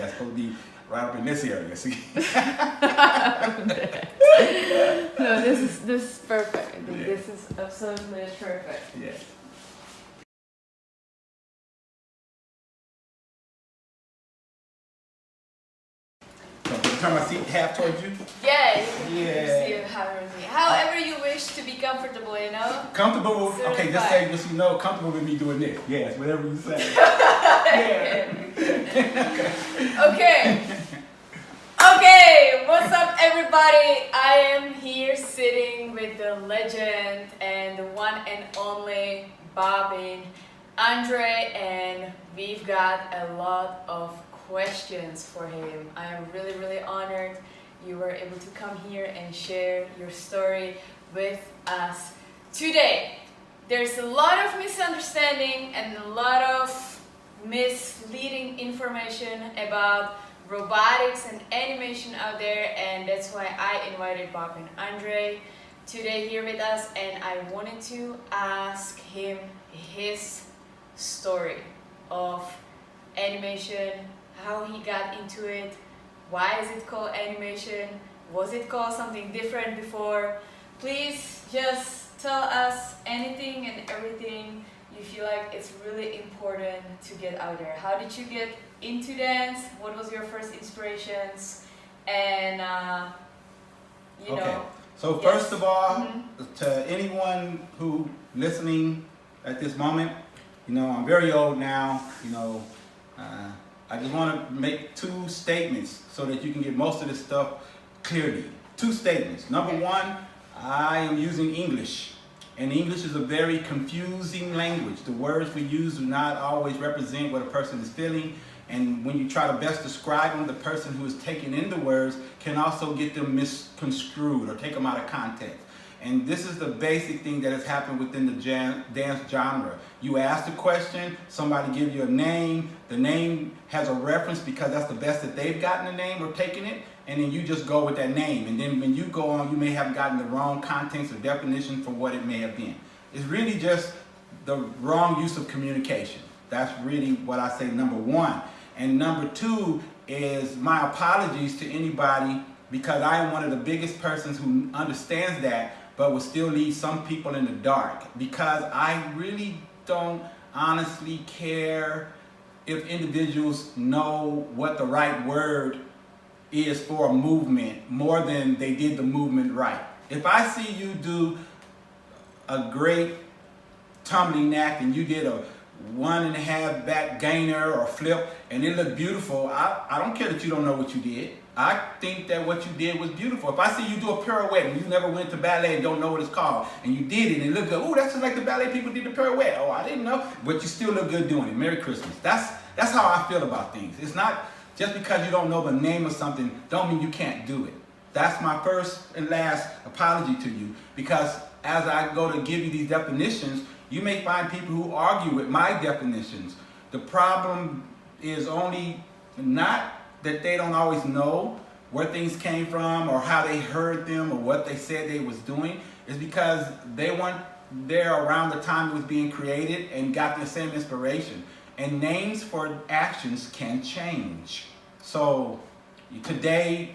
That's supposed to be right up in this area. See? No, this is perfect. I think this is absolutely perfect. Yes. Turn my seat half towards you. Yeah, you Yeah. can see it however me. However you wish to be comfortable, you know? Comfortable. Okay, just say, just so you know, comfortable with me doing this. Yes, whatever you say. Yeah. Okay. Okay, what's up everybody? I am here sitting with the legend and the one and only Bopping, Andre, and we've got a lot of questions for him. I am really, really honored you were able to come here and share your story with us today. There's a lot of misunderstanding and a lot of misleading information about robotics and animation out there, and that's why I invited Bob and Andre today here with us, and I wanted to ask him his story of animation, how he got into it, why is it called animation, was it called something different before. Please just tell us anything and everything you feel like it's really important to get out there. How did you get into dance? What was your first inspirations? And you know. So yes. first of all, to anyone who listening at this moment, you know, I'm very old now, you know, I just want to make two statements so that you can get most of this stuff clearly. Two statements. Number one, I am using English. And English is a very confusing language. The words we use do not always represent what a person is feeling. And when you try to best describe them, the person who is taking in the words can also get them misconstrued or take them out of context. And this is the basic thing that has happened within the dance genre. You ask the question, somebody gives you a name, the name has a reference because that's the best that they've gotten the name or taken it, and then you just go with that name. And then when you go on, you may have gotten the wrong context or definition for what it may have been. It's really just the wrong use of communication. That's really what I say, number one. And number two is my apologies to anybody, because I am one of the biggest persons who understands that, but will still leave some people in the dark, because I really don't honestly care if individuals know what the right word is for a movement more than they did the movement right. If I see you do a great tumbling act and you did a 1.5 back gainer or flip and it looked beautiful, I don't care that you don't know what you did. I think that what you did was beautiful. If I see you do a pirouette and you never went to ballet and don't know what it's called, and you did it and it looked good, oh, that's just like the ballet people did the pirouette. Oh, I didn't know, but you still look good doing it. Merry Christmas. That's how I feel about things. It's not just because you don't know the name of something, don't mean you can't do it. That's my first and last apology to you, because as I go to give you these definitions, you may find people who argue with my definitions. The problem is only not that they don't always know where things came from or how they heard them or what they said they was doing. It's because they weren't there around the time it was being created and got the same inspiration. And names for actions can change. So today,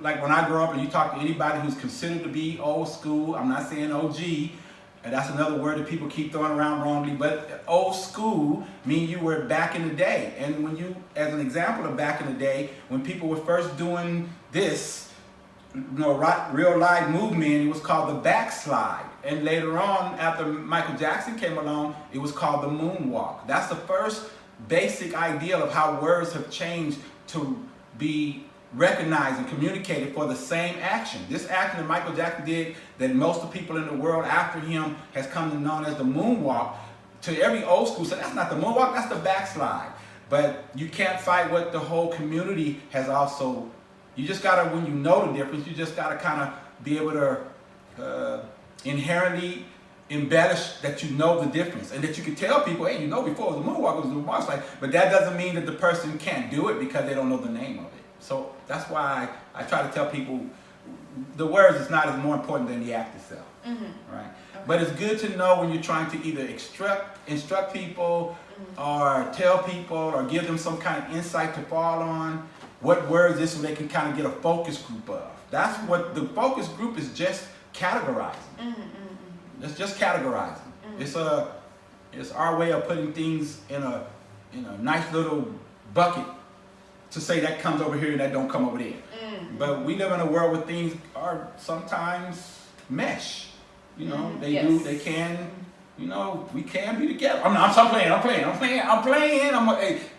like when I grow up and you talk to anybody who's considered to be old school, I'm not saying OG, and that's another word that people keep throwing around wrongly, but old school mean you were back in the day. And when you, as an example of back in the day, when people were first doing this, you know, real live movement, it was called the backslide. And later on, after Michael Jackson came along, it was called the moonwalk. That's the first basic idea of how words have changed to be recognized and communicated for the same action. This action that Michael Jackson did, that most of the people in the world after him has come to know as the moonwalk, to every old school said, that's not the moonwalk, that's the backslide. But you can't fight what the whole community has also, you just gotta, when you know the difference, you just gotta kind of be able to inherently embellish that you know the difference, and that you can tell people, hey, you know, before it was a moonwalk, it was a backslide. But that doesn't mean that the person can't do it because they don't know the name of it. So that's why I try to tell people the words is not as more important than the act itself, right? Okay. But it's good to know when you're trying to either instruct people or tell people or give them some kind of insight to fall on, what words is so they can kind of get a focus group of. That's what the focus group is, just categorizing. It's just categorizing. It's our way of putting things in a nice little bucket to say that comes over here and that don't come over there. But we live in a world where things are sometimes mesh. You know, they can, you know, we can be together. I'm playing.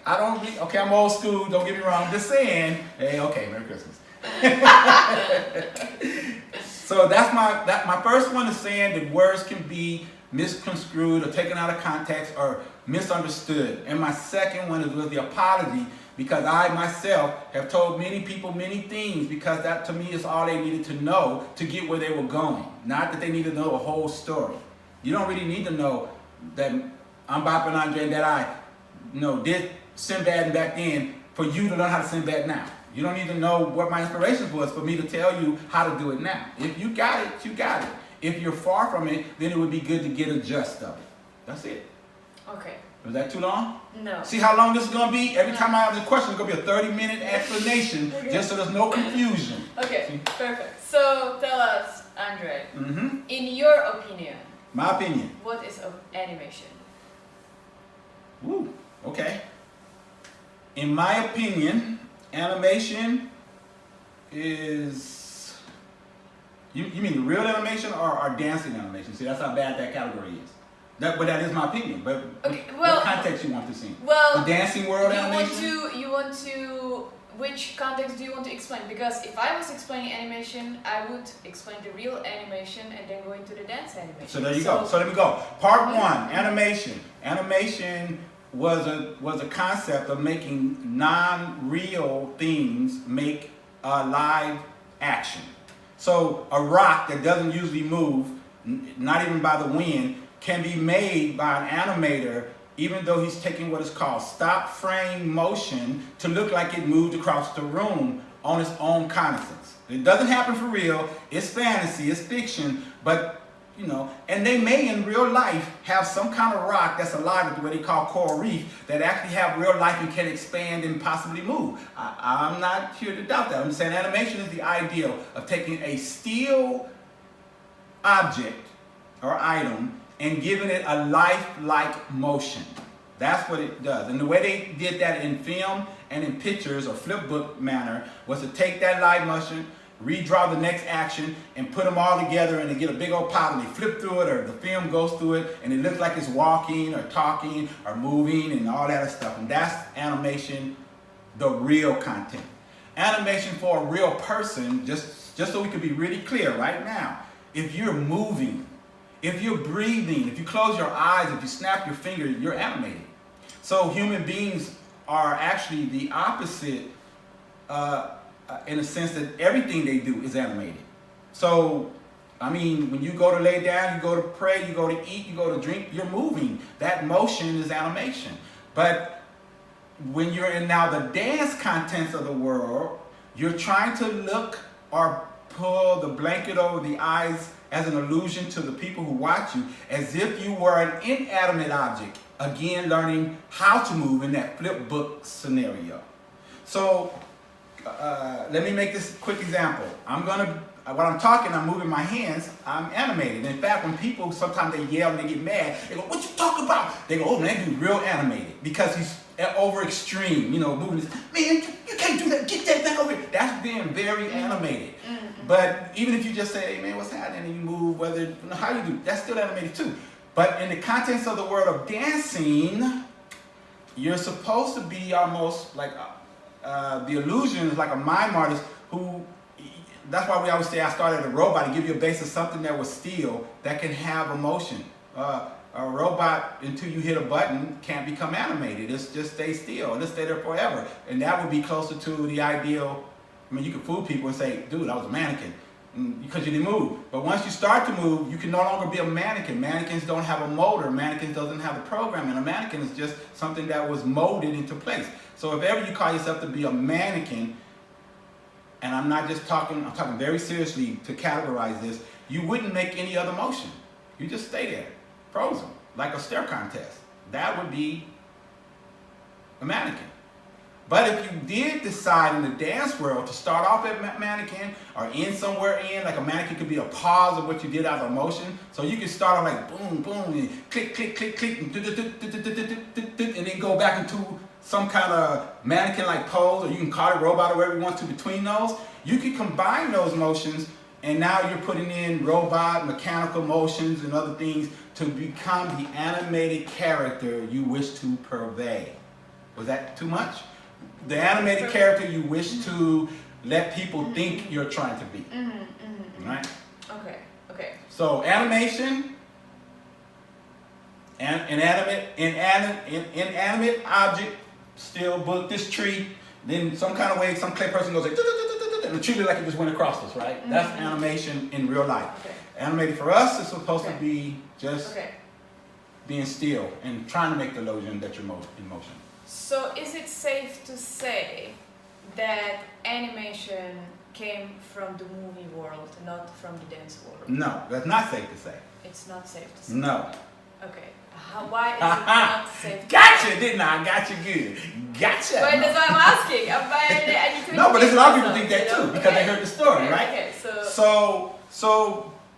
I'm old school, don't get me wrong. I'm just saying, hey, okay, Merry Christmas. So that's my first one is saying that words can be misconstrued or taken out of context or misunderstood. And my second one is with the apology, because I myself have told many people many things, because that to me is all they needed to know to get where they were going. Not that they need to know a whole story. You don't really need to know that I'm Bopping Andre and that I did Sinbad back then for you to learn how to Sinbad now. You don't need to know what my inspiration was for me to tell you how to do it now. If you got it, you got it. If you're far from it, then it would be good to get a gist of it. That's it. Okay. Was that too long? No. See how long this is going to be? Every time I have the question, it's going to be a 30-minute explanation, just so there's no confusion. Okay, see? Perfect. So tell us, Andre, in your opinion, my opinion, what is animation? Ooh, okay. In my opinion, animation is, you mean the real animation or dancing animation? See, that's how bad that category is. But that is my opinion. But okay, well, what context you want to see? Well, the dancing world animation? You want to, which context do you want to explain? Because if I was explaining animation, I would explain the real animation and then go into the dance animation. So there you go. So let me go. Part one, animation. Animation was a concept of making non-real things make live action. So a rock that doesn't usually move, not even by the wind, can be made by an animator, even though he's taking what is called stop frame motion to look like it moved across the room on its own cognizance. It doesn't happen for real. It's fantasy, it's fiction, but and they may in real life have some kind of rock that's alive at what they call coral reef that actually have real life and can expand and possibly move. I'm not here to doubt that. I'm saying animation is the idea of taking a still object or item and giving it a lifelike motion. That's what it does. And the way they did that in film and in pictures or flipbook manner was to take that live motion, redraw the next action, and put them all together and they get a big old pile and they flip through it, or the film goes through it and it looks like it's walking or talking or moving and all that stuff. And that's animation, the real content. Animation for a real person, just so we can be really clear right now, if you're moving, if you're breathing, if you close your eyes, if you snap your finger, you're animated. So human beings are actually the opposite in the sense that everything they do is animated. So, I mean, when you go to lay down, you go to pray, you go to eat, you go to drink, you're moving. That motion is animation. But when you're in now the dance contents of the world, you're trying to look or pull the blanket over the eyes as an illusion to the people who watch you, as if you were an inanimate object, again learning how to move in that flip book scenario. So let me make this quick example. When I'm talking, I'm moving my hands, I'm animated. In fact, when people, sometimes they yell and they get mad, they go, "What you talking about?" They go, "Oh man, that dude's real animated," because he's over extreme, moving this, "Man, you can't do that, get that back over here." That's being very animated. But even if you just say, "Hey man, what's happening?" and you move, how you do, that's still animated too. But in the context of the world of dancing, you're supposed to be almost like the illusion is like a mime artist who, that's why we always say I started a robot to give you a base of something that was still, that can have emotion. A robot, until you hit a button, can't become animated. It's just stay still, and it'll stay there forever. And that would be closer to the ideal. I mean, you can fool people and say, "Dude, I was a mannequin," because you didn't move. But once you start to move, you can no longer be a mannequin. Mannequins don't have a motor. Mannequins doesn't have the programming. A mannequin is just something that was molded into place. So if ever you call yourself to be a mannequin, and I'm talking very seriously to categorize this, you wouldn't make any other motion. You just stay there, frozen, like a stare contest. That would be a mannequin. But if you did decide in the dance world to start off at mannequin or end somewhere in, like a mannequin could be a pause of what you did out of motion. So you can start off like boom, boom, and click, click, click, click, and then go back into some kind of mannequin-like pose, or you can call it robot or whatever you want to between those. You can combine those motions, and now you're putting in robot, mechanical motions, and other things to become the animated character you wish to purvey. Was that too much? The animated character you wish to let people think you're trying to be. Right? Okay, okay. So animation, inanimate object, still book this tree, then some kind of way, some clay person goes like, and the tree looks like it just went across us, right? That's animation in real life. Okay. Animated for us is supposed to be just Okay. being still and trying to make the illusion that you're in motion. So is it safe to say that animation came from the movie world, not from the dance world? No, that's not safe to say. It's not safe to say. No. Okay. Why is it not safe to Gotcha, say? didn't I? Got you good. Gotcha. But that's why I'm asking. I need to No, but there's a lot of people think explain that too myself, because they okay. heard the story, Okay, right? Okay,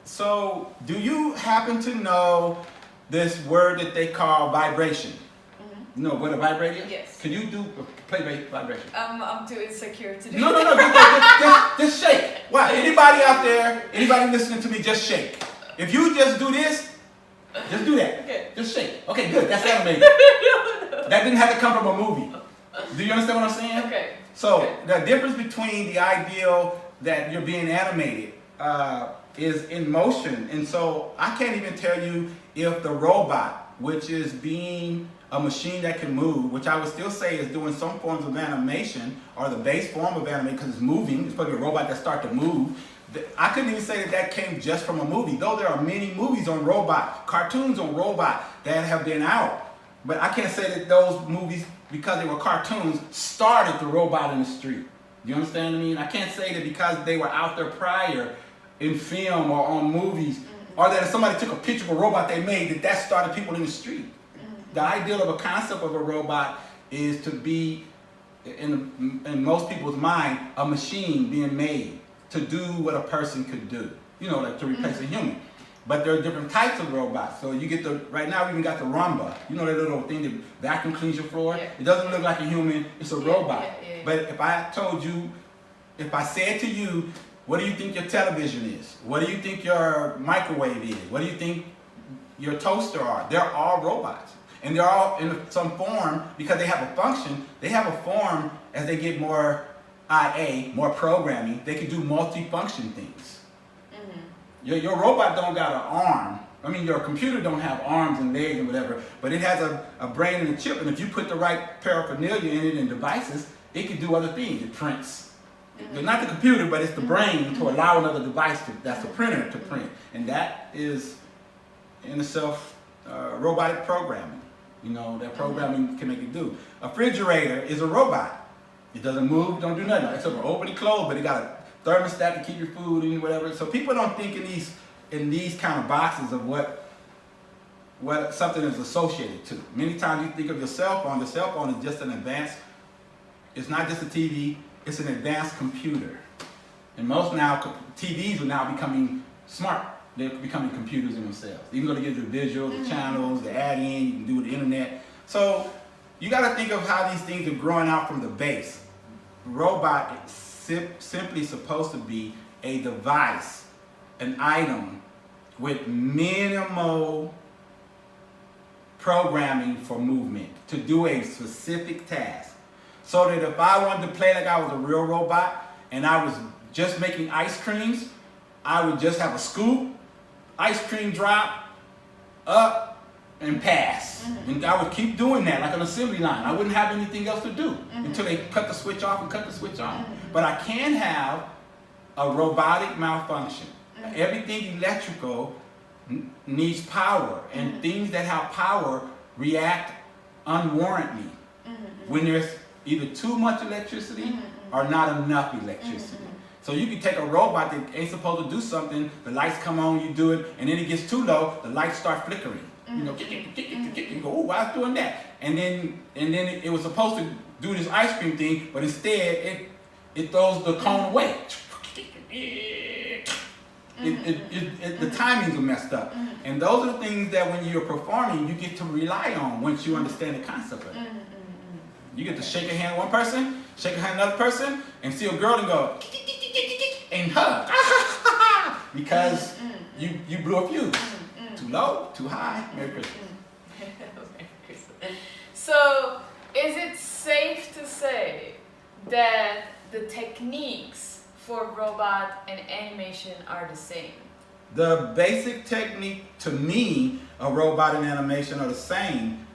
So do you happen to know this word that they call vibration? You know what a vibrator is? Yes. Can you play vibration? I'm too insecure to do No, just shake. Wow, anybody out there, anybody listening to me, just shake. If you just do this, just do that. Okay. Just shake. Okay, good. That's animated. That didn't have to come from a movie. Do you understand what I'm saying? Okay. So Okay. the difference between the ideal that you're being animated is in motion. And so I can't even tell you if the robot, which is being a machine that can move, which I would still say is doing some forms of animation, or the base form of animation because it's moving. It's supposed to be a robot that starts to move. I couldn't even say that came just from a movie, though there are many movies on robot, cartoons on robot that have been out. But I can't say that those movies, because they were cartoons, started the robot in the street. You understand what I mean? I can't say that because they were out there prior in film or on movies, or that if somebody took a picture of a robot they made, that started people in the street. The ideal of a concept of a robot is to be, in most people's mind, a machine being made to do what a person could do. You know, like to replace a human. But there are different types of robots. So you get right now we even got the Roomba. You know that little thing that vacuum cleans your floor? Yeah. It doesn't look like a human, it's a robot. Yeah. But if I told you, if I said to you, what do you think your television is? What do you think your microwave is? What do you think your toaster are? They're all robots. And they're all in some form, because they have a function, they have a form as they get more IA, more programming, they can do multi-function things. Your robot don't got an arm. I mean, your computer don't have arms and legs and whatever, but it has a brain and a chip, and if you put the right paraphernalia in it and devices, it can do other things. It prints. Not the computer, but it's the brain to allow another device that's a printer to print. And that is, in itself, robotic programming. You know, that programming can make it do. A refrigerator is a robot. It doesn't move, don't do nothing, except for open and close, but it got a thermostat to keep your food in, whatever. So people don't think in these kind of boxes of what something is associated to. Many times you think of your cell phone is just an advanced, it's not just a TV, it's an advanced computer. And most now, TVs are now becoming smart. They're becoming computers in themselves. Even though they give you the visuals, the channels, the add-in, you can do the internet. So you got to think of how these things are growing out from the base. Robot is simply supposed to be a device, an item with minimal programming for movement to do a specific task. So that if I wanted to play like I was a real robot and I was just making ice creams, I would just have a scoop, ice cream drop, up, and pass. And I would keep doing that like an assembly line. I wouldn't have anything else to do until they cut the switch off and cut the switch on. But I can have a robotic malfunction. Everything electrical needs power, and things that have power react unwarrantedly when there's either too much electricity or not enough electricity. So you can take a robot that ain't supposed to do something, the lights come on, you do it, and then it gets too low, the lights start flickering. You know, you go, oh, why is it doing that? and then it was supposed to do this ice cream thing, but instead it throws the cone away. The timings are messed up. And those are the things that when you're performing, you get to rely on once you understand the concept of it. You get to shake a hand with one person, shake a hand with another person, and see a girl and go, and hug. Because you blew a fuse. Too low, too high. Merry Christmas. Merry Christmas. So, is it safe to say that the techniques for robot and animation are the same? The basic technique to me of robot and animation are the same,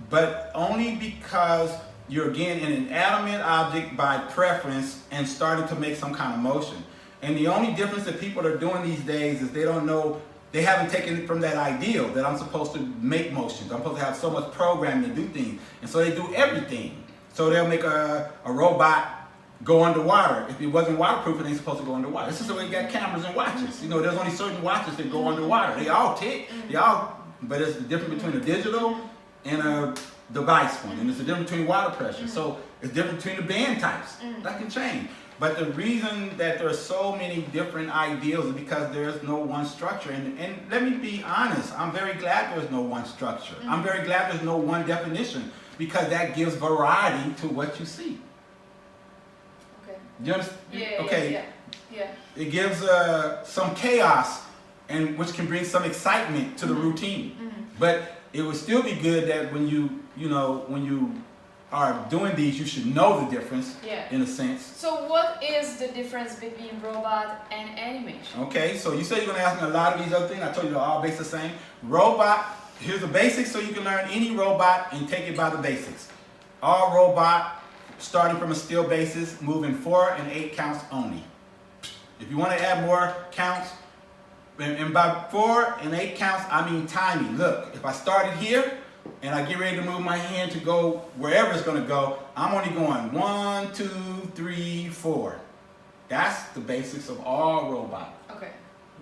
but only because you're again an inanimate object by preference and starting to make some kind of motion. And the only difference that people are doing these days is they don't know, they haven't taken it from that ideal that I'm supposed to make motions. I'm supposed to have so much programming to do things. And so they do everything. So they'll make a robot go underwater. If it wasn't waterproof, it ain't supposed to go underwater. This is the way you got cameras and watches. You know, there's only certain watches that go underwater. They all tick, but it's the difference between a digital and a device one. And it's the difference between water pressure. So it's different between the band types. That can change. But the reason that there are so many different ideals is because there's no one structure. And let me be honest, I'm very glad there's no one structure. I'm very glad there's no one definition, because that gives variety to what you see. Okay. You understand? Yeah, okay. Yeah. It gives some chaos, and which can bring some excitement to the routine. But it would still be good that when you are doing these, you should know the difference, in a sense. So what is the difference between robot and animation? Okay, so you say you're going to ask me a lot of these other things. I told you they're all based the same. Robot, here's the basics so you can learn any robot and take it by the basics. All robot, starting from a still basis, moving 4 and 8 counts only. If you want to add more counts, and by 4 and 8 counts, I mean timing. Look, if I started here, and I get ready to move my hand to go wherever it's going to go, I'm only going 1, 2, 3, 4. That's the basics of all robot. Okay.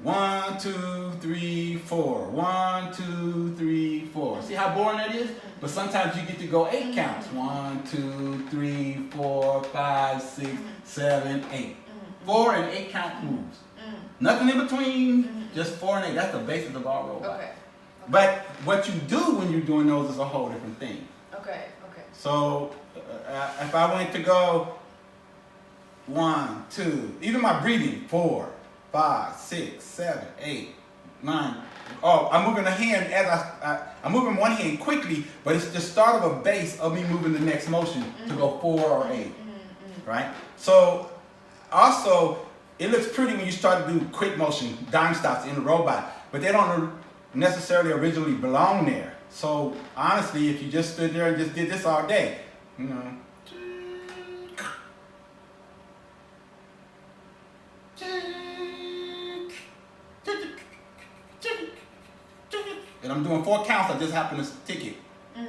1, 2, 3, 4. 1, 2, 3, 4. See how boring that is? But sometimes you get to go 8 counts. 1, 2, 3, 4, 5, 6, 7, 8. 4 and 8 count moves. Nothing in between, just 4 and 8. That's the basis of all robot. Okay. But what you do when you're doing those is a whole different thing. Okay. So if I went to go 1, 2, even my breathing, 4, 5, 6, 7, 8, 9. Oh, I'm moving the hand as I'm moving one hand quickly, but it's the start of a base of me moving the next motion to go 4 or 8, right? So also, it looks pretty when you start to do quick motion, dime stops in the robot, but they don't necessarily originally belong there. So honestly, if you just stood there and just did this all day, you know. And I'm doing 4 counts, I just happen to stick it.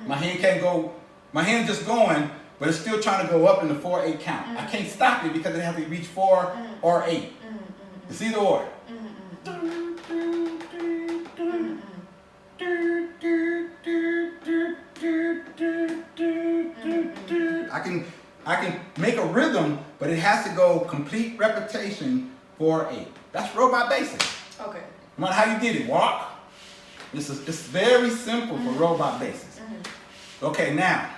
My hand can't go, my hand's just going, but it's still trying to go up in the 4, 8 count. I can't stop it because it has to reach 4 or 8. It's either or. I can make a rhythm, but it has to go complete repetition 4, 8. That's robot basic. Okay. No matter how you did it, walk. It's very simple for robot basics. Okay, now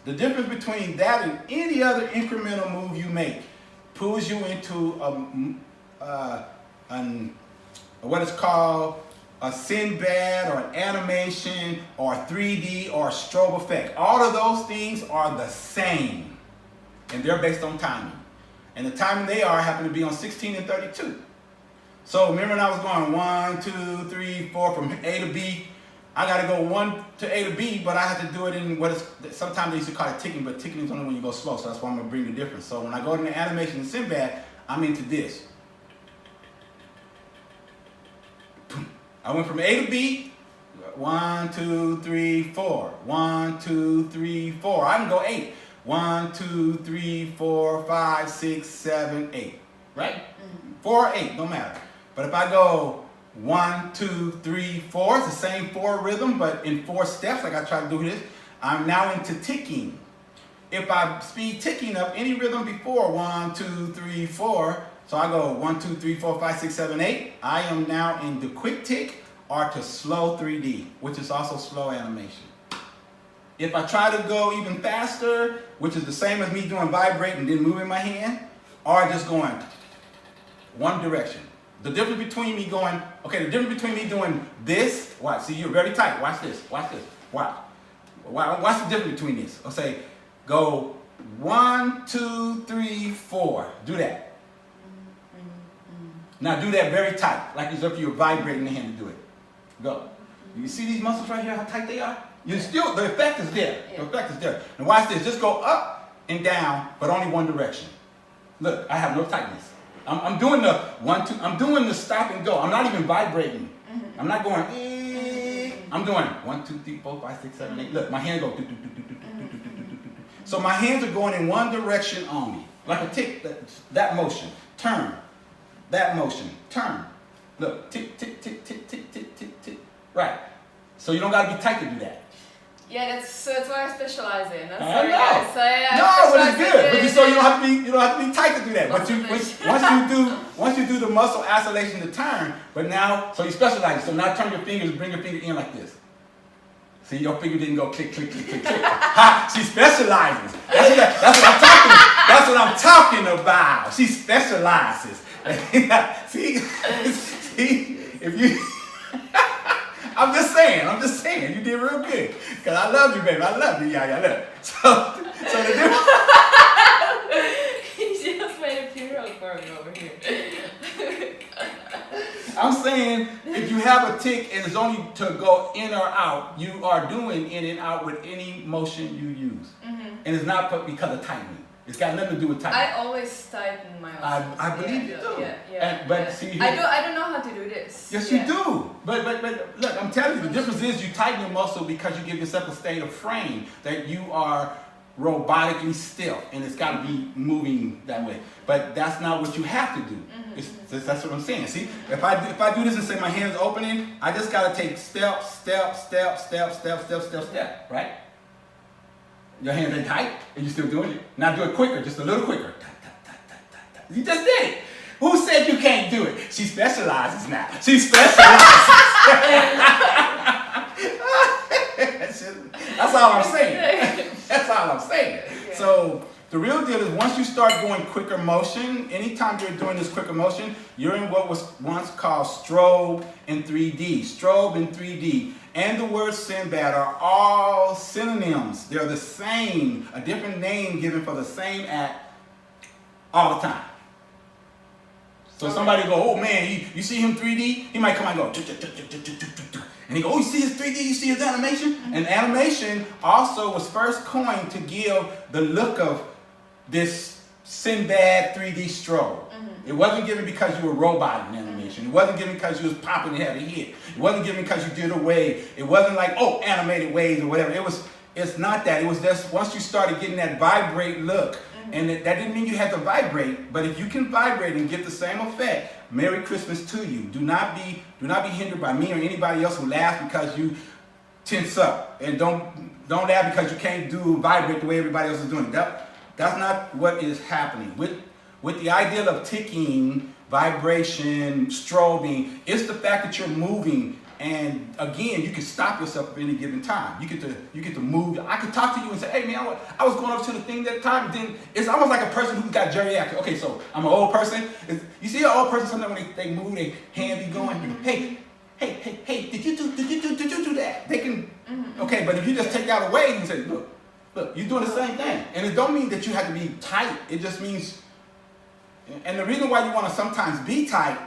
the difference between that and any other incremental move you make pulls you into what is called a Sinbad or an animation or 3D or a strobe effect. All of those things are the same, and they're based on timing. And the timing they are happen to be on 16 and 32. So remember when I was going 1, 2, 3, 4 from A to B, I got to go 1 to A to B, but I have to do it in what is, sometimes they used to call it ticking, but ticking is only when you go slow, so that's why I'm going to bring the difference. So when I go to the animation in Sinbad, I'm into this. I went from A to B, 1, 2, 3, 4. 1, 2, 3, 4. I can go 8. 1, 2, 3, 4, 5, 6, 7, 8. Right? 4 or 8, don't matter. But if I go 1, 2, 3, 4, it's the same 4 rhythm, but in 4 steps, like I try to do this. I'm now into ticking. If I speed ticking up any rhythm before 1, 2, 3, 4, so I go 1, 2, 3, 4, 5, 6, 7, 8, I am now in the quick tick or to slow 3D, which is also slow animation. If I try to go even faster, which is the same as me doing vibrate and then moving my hand, or just going one direction. The difference between me going, okay, the difference between me doing this, watch, see, you're very tight, watch this, watch this, watch. What's the difference between this? I'll say, go 1, 2, 3, 4, do that. Now do that very tight, like as if you were vibrating the hand to do it. Go. You see these muscles right here, how tight they are? You still, the effect is there. The effect is there. Now watch this, just go up and down, but only one direction. Look, I have no tightness. I'm doing the 1, 2, I'm doing the stop and go. I'm not even vibrating. I'm not going, I'm doing 1, 2, 3, 4, 5, 6, 7, 8. Look, my hands go. So my hands are going in one direction only. Like a tick, that motion. Turn. That motion. Turn. Look, tick, tick, tick, tick, tick, tick, tick, tick. Right. So you don't got to be tight to do that. Yeah, that's what I specialize in. That's I know. Guys. So, yeah, no, but it's good. But so you don't have to be tight to do that. But once you do the muscle oscillation to turn, but now so you specialize. So now turn your fingers, bring your finger in like this. See, your finger didn't go click, click, click, click, click. Ha! She specializes. That's what I'm talking about. She specializes. see, if you. I'm just saying, you did real good. Because I love you, baby. I love you, yeah, look. So the difference. He just made a funeral for me over here. I'm saying, if you have a tick and it's only to go in or out, you are doing in and out with any motion you use. And it's not because of tightening. It's got nothing to do with tightening. I always tighten my muscles. I believe you do. Yeah. But see, here, I don't know how to do this. Yes, you do. But look, I'm telling you, the difference is you tighten your muscle because you give yourself a state of frame that you are robotically stiff, and it's got to be moving that way. But that's not what you have to do. That's what I'm saying. See, if I do this and say my hands opening, I just got to take step, step, step, step, step, step, step, step, right? Your hands ain't tight, and you're still doing it. Now do it quicker, just a little quicker. You just did it. Who said you can't do it? She specializes now. She specializes. That's all I'm saying. That's all I'm saying. So the real deal is once you start doing quicker motion, anytime you're doing this quicker motion, you're in what was once called strobe in 3D. Strobe in 3D. And the word Sinbad are all synonyms. They're the same, a different name given for the same act all the time. So somebody go, oh man, you see him 3D? He might come out and go, and he go, oh, you see his 3D? You see his animation? And animation also was first coined to give the look of this Sinbad 3D strobe. It wasn't given because you were roboting animation. It wasn't given because you was popping and had a hit. It wasn't given because you did a wave. It wasn't like, oh, animated waves or whatever. It's not that. It was just once you started getting that vibrate look, and that didn't mean you had to vibrate, but if you can vibrate and get the same effect, Merry Christmas to you. Do not be hindered by me or anybody else who laughs because you tense up, and don't laugh because you can't vibrate the way everybody else is doing it. That's not what is happening. With the idea of ticking, vibration, strobing, it's the fact that you're moving, and again, you can stop yourself at any given time. You get to move. I could talk to you and say, hey man, I was going up to the thing that time. Then it's almost like a person who's got geriatric. Okay, so I'm an old person. You see an old person sometimes when they move, their hand be going. Hey, did you do that? They can. Okay, but if you just take that away and say, look, you're doing the same thing, and it don't mean that you have to be tight. It just means. And the reason why you want to sometimes be tight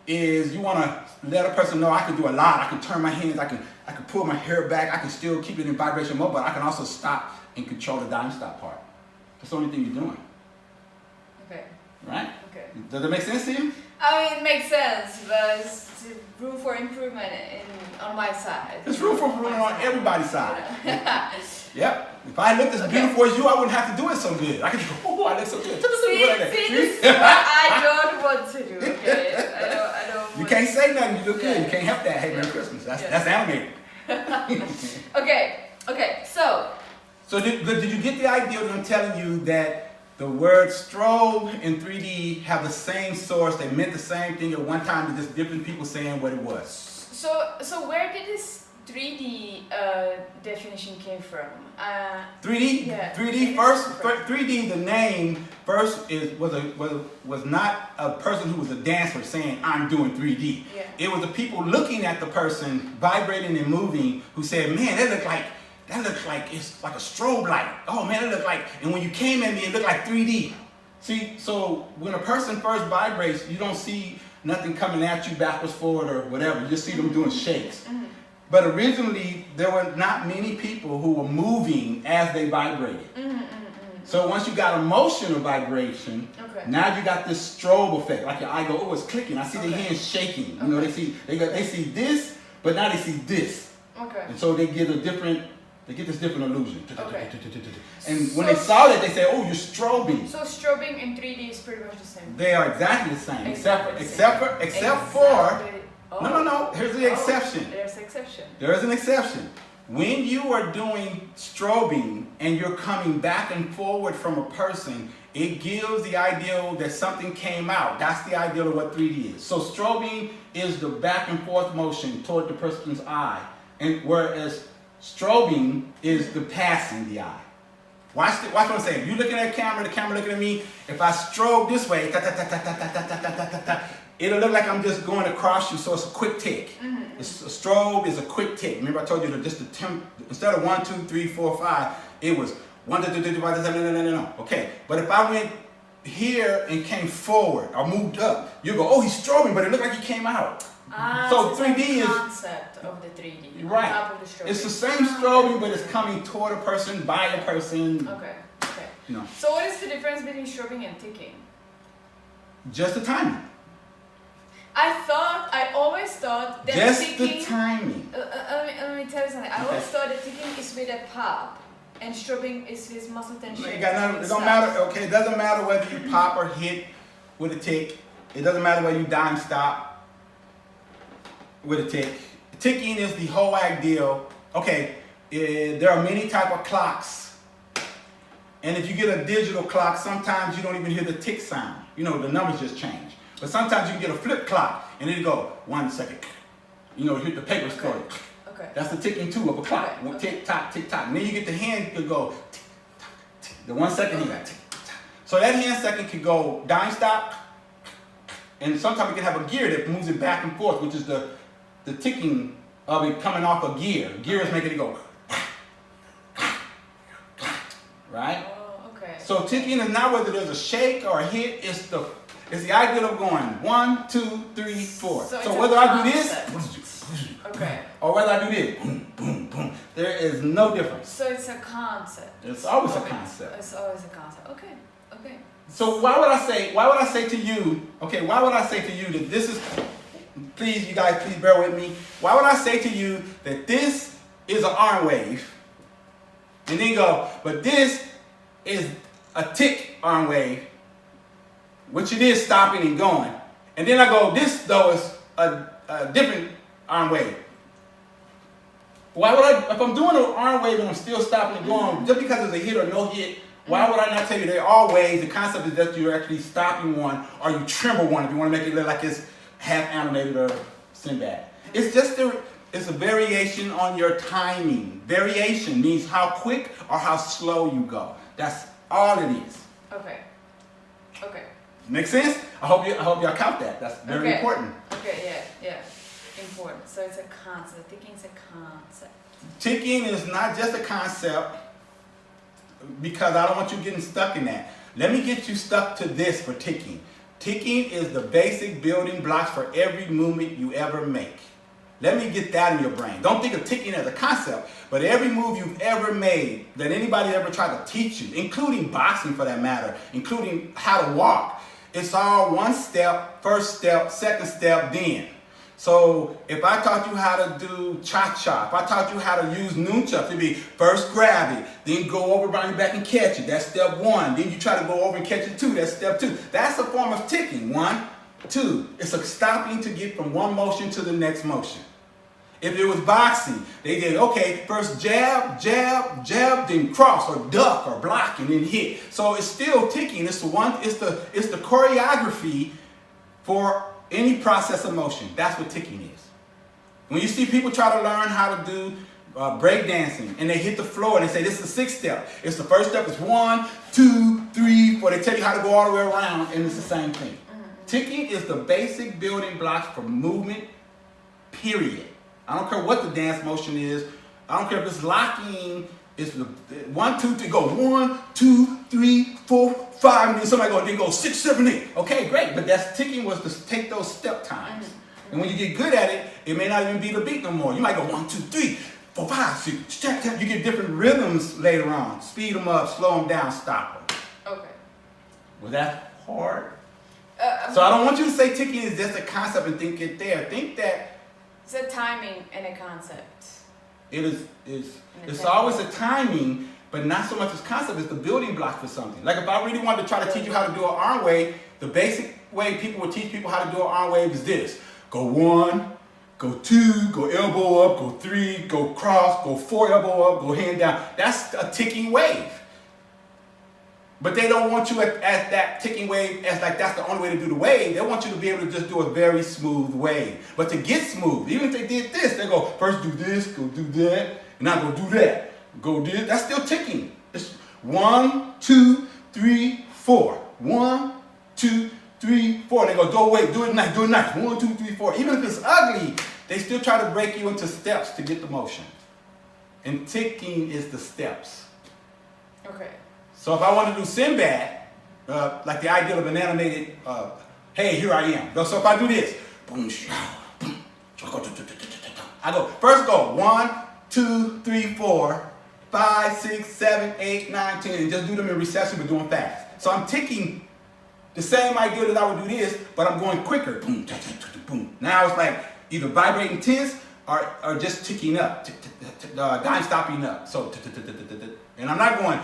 is you want to let a person know I can do a lot. I can turn my hands. I can pull my hair back. I can still keep it in vibration mode, but I can also stop and control the dime stop part. That's the only thing you're doing. Okay. Right? Okay. Does that make sense to you? I mean, it makes sense, but it's room for improvement on my side. There's room for improvement on everybody's side. Yep. If I looked as beautiful as you, I wouldn't have to do it so good. I could go, oh, I look so good. See, this is what I don't want to do, okay? I don't You can't say nothing, you look good. You can't help that. Hey, Merry Christmas. That's animated. Okay, so So did you get the idea that I'm telling you that the word strobe and 3D have the same source? They meant the same thing at one time, but just different people saying what it was. So where did this 3D definition came from? 3D, Yeah. 3D first. 3D, the name first was not a person who was a dancer saying I'm doing 3D. Yeah. It was the people looking at the person vibrating and moving who said, man, that looks like it's like a strobe light. Oh man, it looked like. And when you came at me, it looked like 3D. See, so when a person first vibrates, you don't see nothing coming at you backwards, forward, or whatever. You just see them doing shakes. Mm-hmm. But originally, there were not many people who were moving as they vibrated. So once you got emotional vibration, Okay. now you got this strobe effect. Like your eye go, oh, it's clicking. I see their Okay. hands shaking. You know, they see this, but now they see this. Okay. And so they get this different illusion. Okay. And when they saw that, they say, oh, you're strobing. So strobing and 3D is pretty much the same. They are exactly the same, Exactly the except same. for. Oh. No. Here's the exception. There's an exception. There is an exception. When you are doing strobing and you're coming back and forward from a person, it gives the ideal that something came out. That's the ideal of what 3D is. So strobing is the back and forth motion toward the person's eye, and whereas strobing is the passing the eye. Watch what I'm saying. You looking at the camera looking at me. If I strobe this way, it'll look like I'm just going across you, so it's a quick tick. A strobe is a quick tick. Remember I told you that just instead of 1, 2, 3, 4, 5, it was 1, 2, 3, 4, 5, 6, 7, 8, 9, 10, 11. Okay, but if I went here and came forward or moved up, you go, oh, he's strobing, but it looked like he came out. So 3D is the concept of the 3D. right. On top of the strobing. It's the same strobing, but it's coming toward a person, by a person. Okay. You know, So what is the difference between strobing and ticking? just the timing. I always thought that Just ticking. the timing. Let me tell you something. I always thought that ticking is with a pop, and strobing is with muscle tension. It don't matter. Okay, it doesn't matter whether you pop or hit with a tick. It doesn't matter whether you dime stop with a tick. Ticking is the whole ideal. Okay, there are many type of clocks, and if you get a digital clock, sometimes you don't even hear the tick sound. You know, the numbers just change. But sometimes you can get a flip clock, and it'll go 1 second. You know, hit the paper story. Okay. That's the ticking too of a clock. Okay. Tick tock, tick tock. And then you get the hand to go tick tock, tick. The 1 second you got tick tock. So that hand second can go dime stop, and sometimes it can have a gear that moves it back and forth, which is the ticking of it coming off a gear. Gear is making it go. Right? Oh, okay. So ticking is not whether there's a shake or a hit, it's the idea of going 1, 2, 3, 4. So whether I do this, okay. or whether I do this, boom, boom, boom, there is no difference. So it's a concept. It's always a concept. It's always a concept. Okay. Okay. So why would I say to you that this is, please, you guys, please bear with me. Why would I say to you that this is an arm wave, and then go, but this is a tick arm wave, which it is stopping and going. And then I go, this though is a different arm wave. Why would if I'm doing an arm wave and I'm still stopping and going, just because it's a hit or no hit, why would I not tell you they're all waves? The concept is that you're actually stopping one or you tremble one if you want to make it look like it's half animated or Sinbad. It's just it's a variation on your timing. Variation means how quick or how slow you go. That's all it is. Okay. Okay. Make sense? I hope y'all count that. That's very important. Okay, yeah. Important. So it's a concept. Ticking is a concept. Ticking is not just a concept, because I don't want you getting stuck in that. Let me get you stuck to this for ticking. Ticking is the basic building blocks for every movement you ever make. Let me get that in your brain. Don't think of ticking as a concept, but every move you've ever made that anybody ever tried to teach you, including boxing for that matter, including how to walk, it's all one step, first step, second step, then. So if I taught you how to do cha-cha, if I taught you how to use nunchucks, it'd be first grab it, then go over behind your back and catch it. That's step 1. Then you try to go over and catch it 2. That's step 2. That's a form of ticking. 1, 2. It's a stopping to get from one motion to the next motion. If it was boxing, they did, okay, first jab, jab, jab, then cross or duck or block and then hit. So it's still ticking. It's the choreography for any process of motion. That's what ticking is. When you see people try to learn how to do break dancing and they hit the floor and they say this is the 6th step. It's the first step is 1, 2, 3, 4. They tell you how to go all the way around and it's the same thing. Ticking is the basic building blocks for movement, period. I don't care what the dance motion is. I don't care if it's locking. It's the 1, 2, 3, go 1, 2, 3, 4, 5, and then somebody go, then go 6, 7, 8. Okay, great, but that's ticking was to take those step times. And when you get good at it, it may not even be the beat no more. You might go 1, 2, 3, 4, 5, 6, 7, 8. You get different rhythms later on. Speed them up, slow them down, stop them. Okay. Was that hard? So I don't want you to say ticking is just a concept and think it there. Think that it's a timing and a concept. It's always a timing, but not so much as concept. It's the building block for something. Like if I really wanted to try to teach you how to do an arm wave, the basic way people would teach people how to do an arm wave is this. Go 1, go 2, go elbow up, go 3, go cross, go 4 elbow up, go hand down. That's a ticking wave. But they don't want you at that ticking wave as like that's the only way to do the wave. They want you to be able to just do a very smooth wave. But to get smooth, even if they did this, they go first do this, go do that, and now go do that. Go do this. That's still ticking. It's 1, 2, 3, 4. 1, 2, 3, 4. And they go, wait, do it nice, do it nice. 1, 2, 3, 4. Even if it's ugly, they still try to break you into steps to get the motion. And ticking is the steps. Okay. So if I want to do Sinbad, like the ideal of an animated, hey, here I am. So if I do this, I go, first go 1, 2, 3, 4, 5, 6, 7, 8, 9, 10, and just do them in recession but doing fast. So I'm ticking the same idea that I would do this, but I'm going quicker. Boom, boom. Now it's like either vibrating tense or just ticking up, dime stopping up. So, and I'm not going,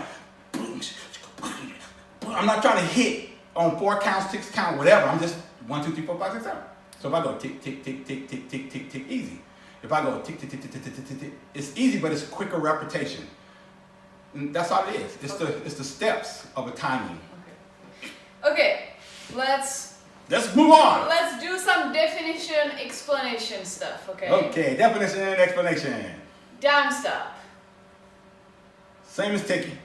I'm not trying to hit on 4 counts, 6 count, whatever. I'm just 1, 2, 3, 4, 5, 6, 7. So if I go tick, tick, tick, tick, tick, tick, tick, tick, easy. If I go tick, tick, tick, tick, tick, tick, tick, tick, it's easy, but it's quicker repetition. And that's all it is. It's the steps of a timing. Okay, let's move on. Let's do some definition, explanation stuff, okay? Okay, definition and explanation. Dime stop. Same as ticking.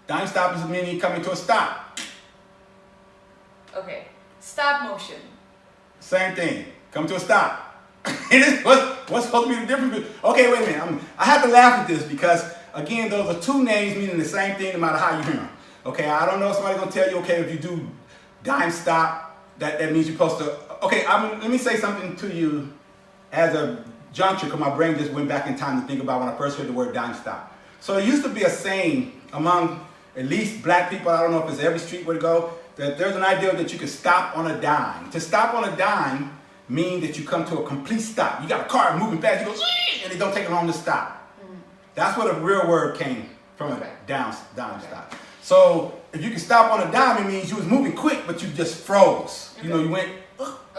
Dime stop is meaning coming to a stop. Okay. Stop motion. Same thing. Come to a stop. And what's supposed to be the difference? Okay, wait a minute. I have to laugh at this because, again, those are 2 names meaning the same thing no matter how you hear them. Okay, I don't know if somebody's going to tell you, okay, if you do dime stop, that means you're supposed to... Okay, let me say something to you as a juncture because my brain just went back in time to think about when I first heard the word dime stop. So there used to be a saying among at least black people, I don't know if it's every street where to go, that there's an idea that you can stop on a dime. To stop on a dime means that you come to a complete stop. You got a car moving fast, you go, and it don't take long to stop. That's where the real word came from, a dime stop. So if you can stop on a dime, it means you was moving quick, but you just froze. You know, you went,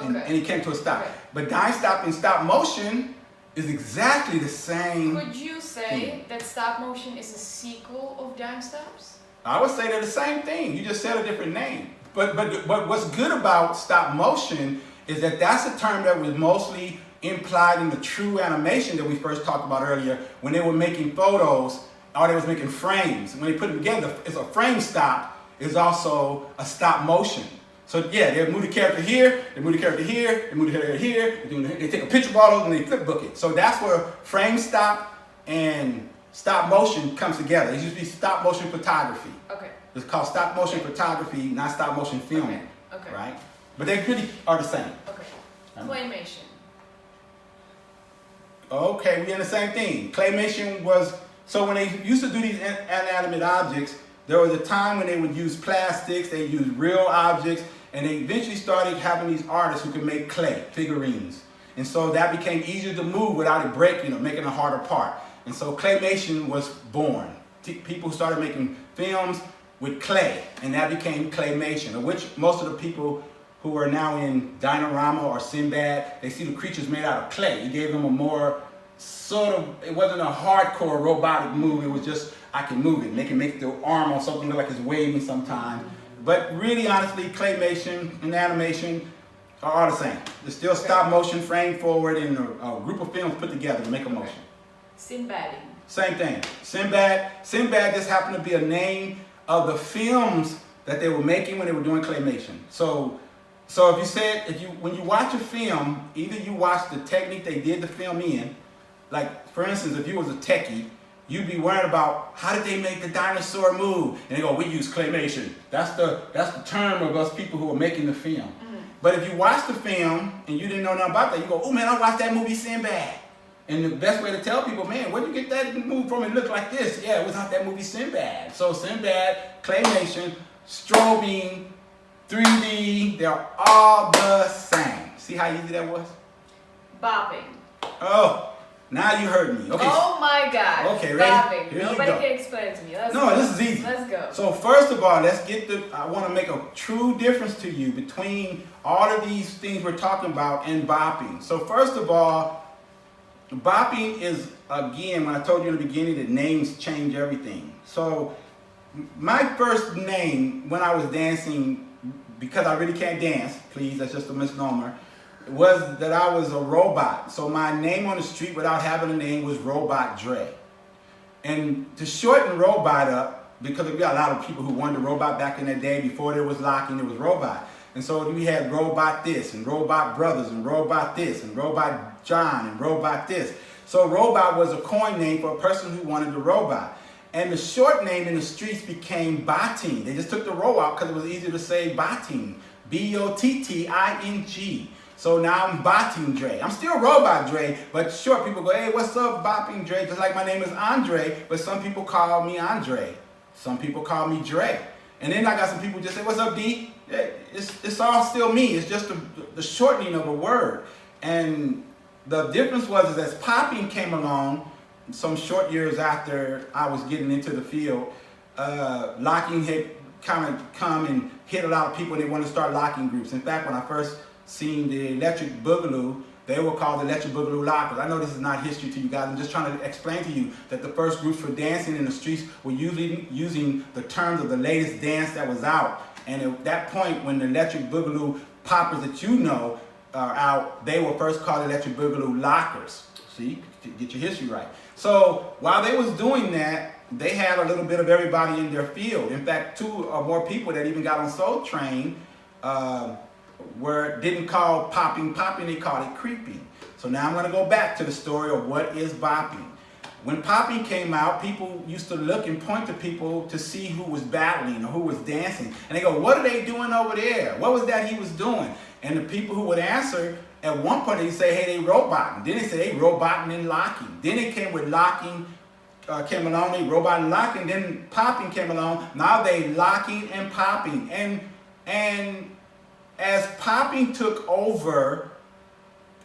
and it came to a stop. But dime stop and stop motion is exactly the same. Could you say that stop motion is a sequel of dime stops? I would say they're the same thing. You just said a different name. But what's good about stop motion is that that's a term that was mostly implied in the true animation that we first talked about earlier when they were making photos or they was making frames. When they put them together, it's a frame stop is also a stop motion. So yeah, they move the character here, they move the character here, they move the character here, they take a picture of all those and they flip book it. So that's where frame stop and stop motion comes together. It used to be stop motion photography. Okay. It's called stop motion photography, not stop motion filming. Okay. Right? But they really are the same. Okay. Claymation. Okay, we in the same thing. Claymation was, so when they used to do these inanimate objects, there was a time when they would use plastics, they used real objects, and they eventually started having these artists who could make clay, figurines. And so that became easier to move without it breaking or making a harder part. And so claymation was born. People started making films with clay, and that became claymation, of which most of the people who are now in Dinorama or Sinbad, they see the creatures made out of clay. He gave them a more sort of, it wasn't a hardcore robotic move, it was just, I can move it. And they can make the arm on something look like it's waving sometimes. But really, honestly, claymation and animation are all the same. It's still stop motion, frame forward, and a group of films put together to make a motion. Sinbadding. Same thing. Sinbad just happened to be a name of the films that they were making when they were doing claymation. So if you said, when you watch a film, either you watch the technique they did the film in, like for instance, if you was a techie, you'd be worried about how did they make the dinosaur move? And they go, we use claymation. That's the term of us people who are making the film. But if you watch the film and you didn't know nothing about that, you go, oh man, I watched that movie Sinbad. And the best way to tell people, man, where'd you get that move from? It looked like this. Yeah, it was out that movie Sinbad. So Sinbad, claymation, strobing, 3D, they're all the same. See how easy that was? Bopping. Oh, now you heard me. Okay. Oh my God. Okay, ready? Bopping. Here Nobody you go. can explain it to me. This is easy. Let's go. So first of all, I want to make a true difference to you between all of these things we're talking about and bopping. So first of all, bopping is, again, when I told you in the beginning that names change everything. So my first name when I was dancing, because I really can't dance, please, that's just a misnomer, was that I was a robot. So my name on the street without having a name was Robot Dre. And to shorten robot up, because we got a lot of people who wanted robot back in that day, before there was locking, there was robot. And so we had Robot this, and Robot Brothers, and Robot this, and Robot John, and Robot this. So robot was a coin name for a person who wanted the robot. And the short name in the streets became Botting. They just took the row out because it was easier to say Botting. B-O-T-T-I-N-G. So now I'm Botting Dre. I'm still Robot Dre, but short people go, hey, what's up, Bopping Dre? Just like my name is Andre, but some people call me Andre. Some people call me Dre. And then I got some people just say, what's up, D? It's all still me. It's just the shortening of a word. And the difference was as popping came along, some short years after I was getting into the field, locking had kind of come and hit a lot of people, and they wanted to start locking groups. In fact, when I first seen the Electric Boogaloo, they were called the Electric Boogaloo Lockers. I know this is not history to you guys. I'm just trying to explain to you that the first groups for dancing in the streets were usually using the terms of the latest dance that was out. And at that point, when the Electric Boogaloo poppers that you know are out, they were first called Electric Boogaloo Lockers. See, to get your history right. So while they was doing that, they had a little bit of everybody in their field. In fact, 2 or more people that even got on Soul Train didn't call popping, they called it creeping. So now I'm going to go back to the story of what is bopping. When popping came out, people used to look and point to people to see who was battling or who was dancing. And they go, what are they doing over there? What was that he was doing? And the people who would answer, at one point they'd say, hey, they roboting. Then they say they roboting and locking. Then it came with locking, came along, they robot and locking. Then popping came along. Now they locking and popping. And as popping took over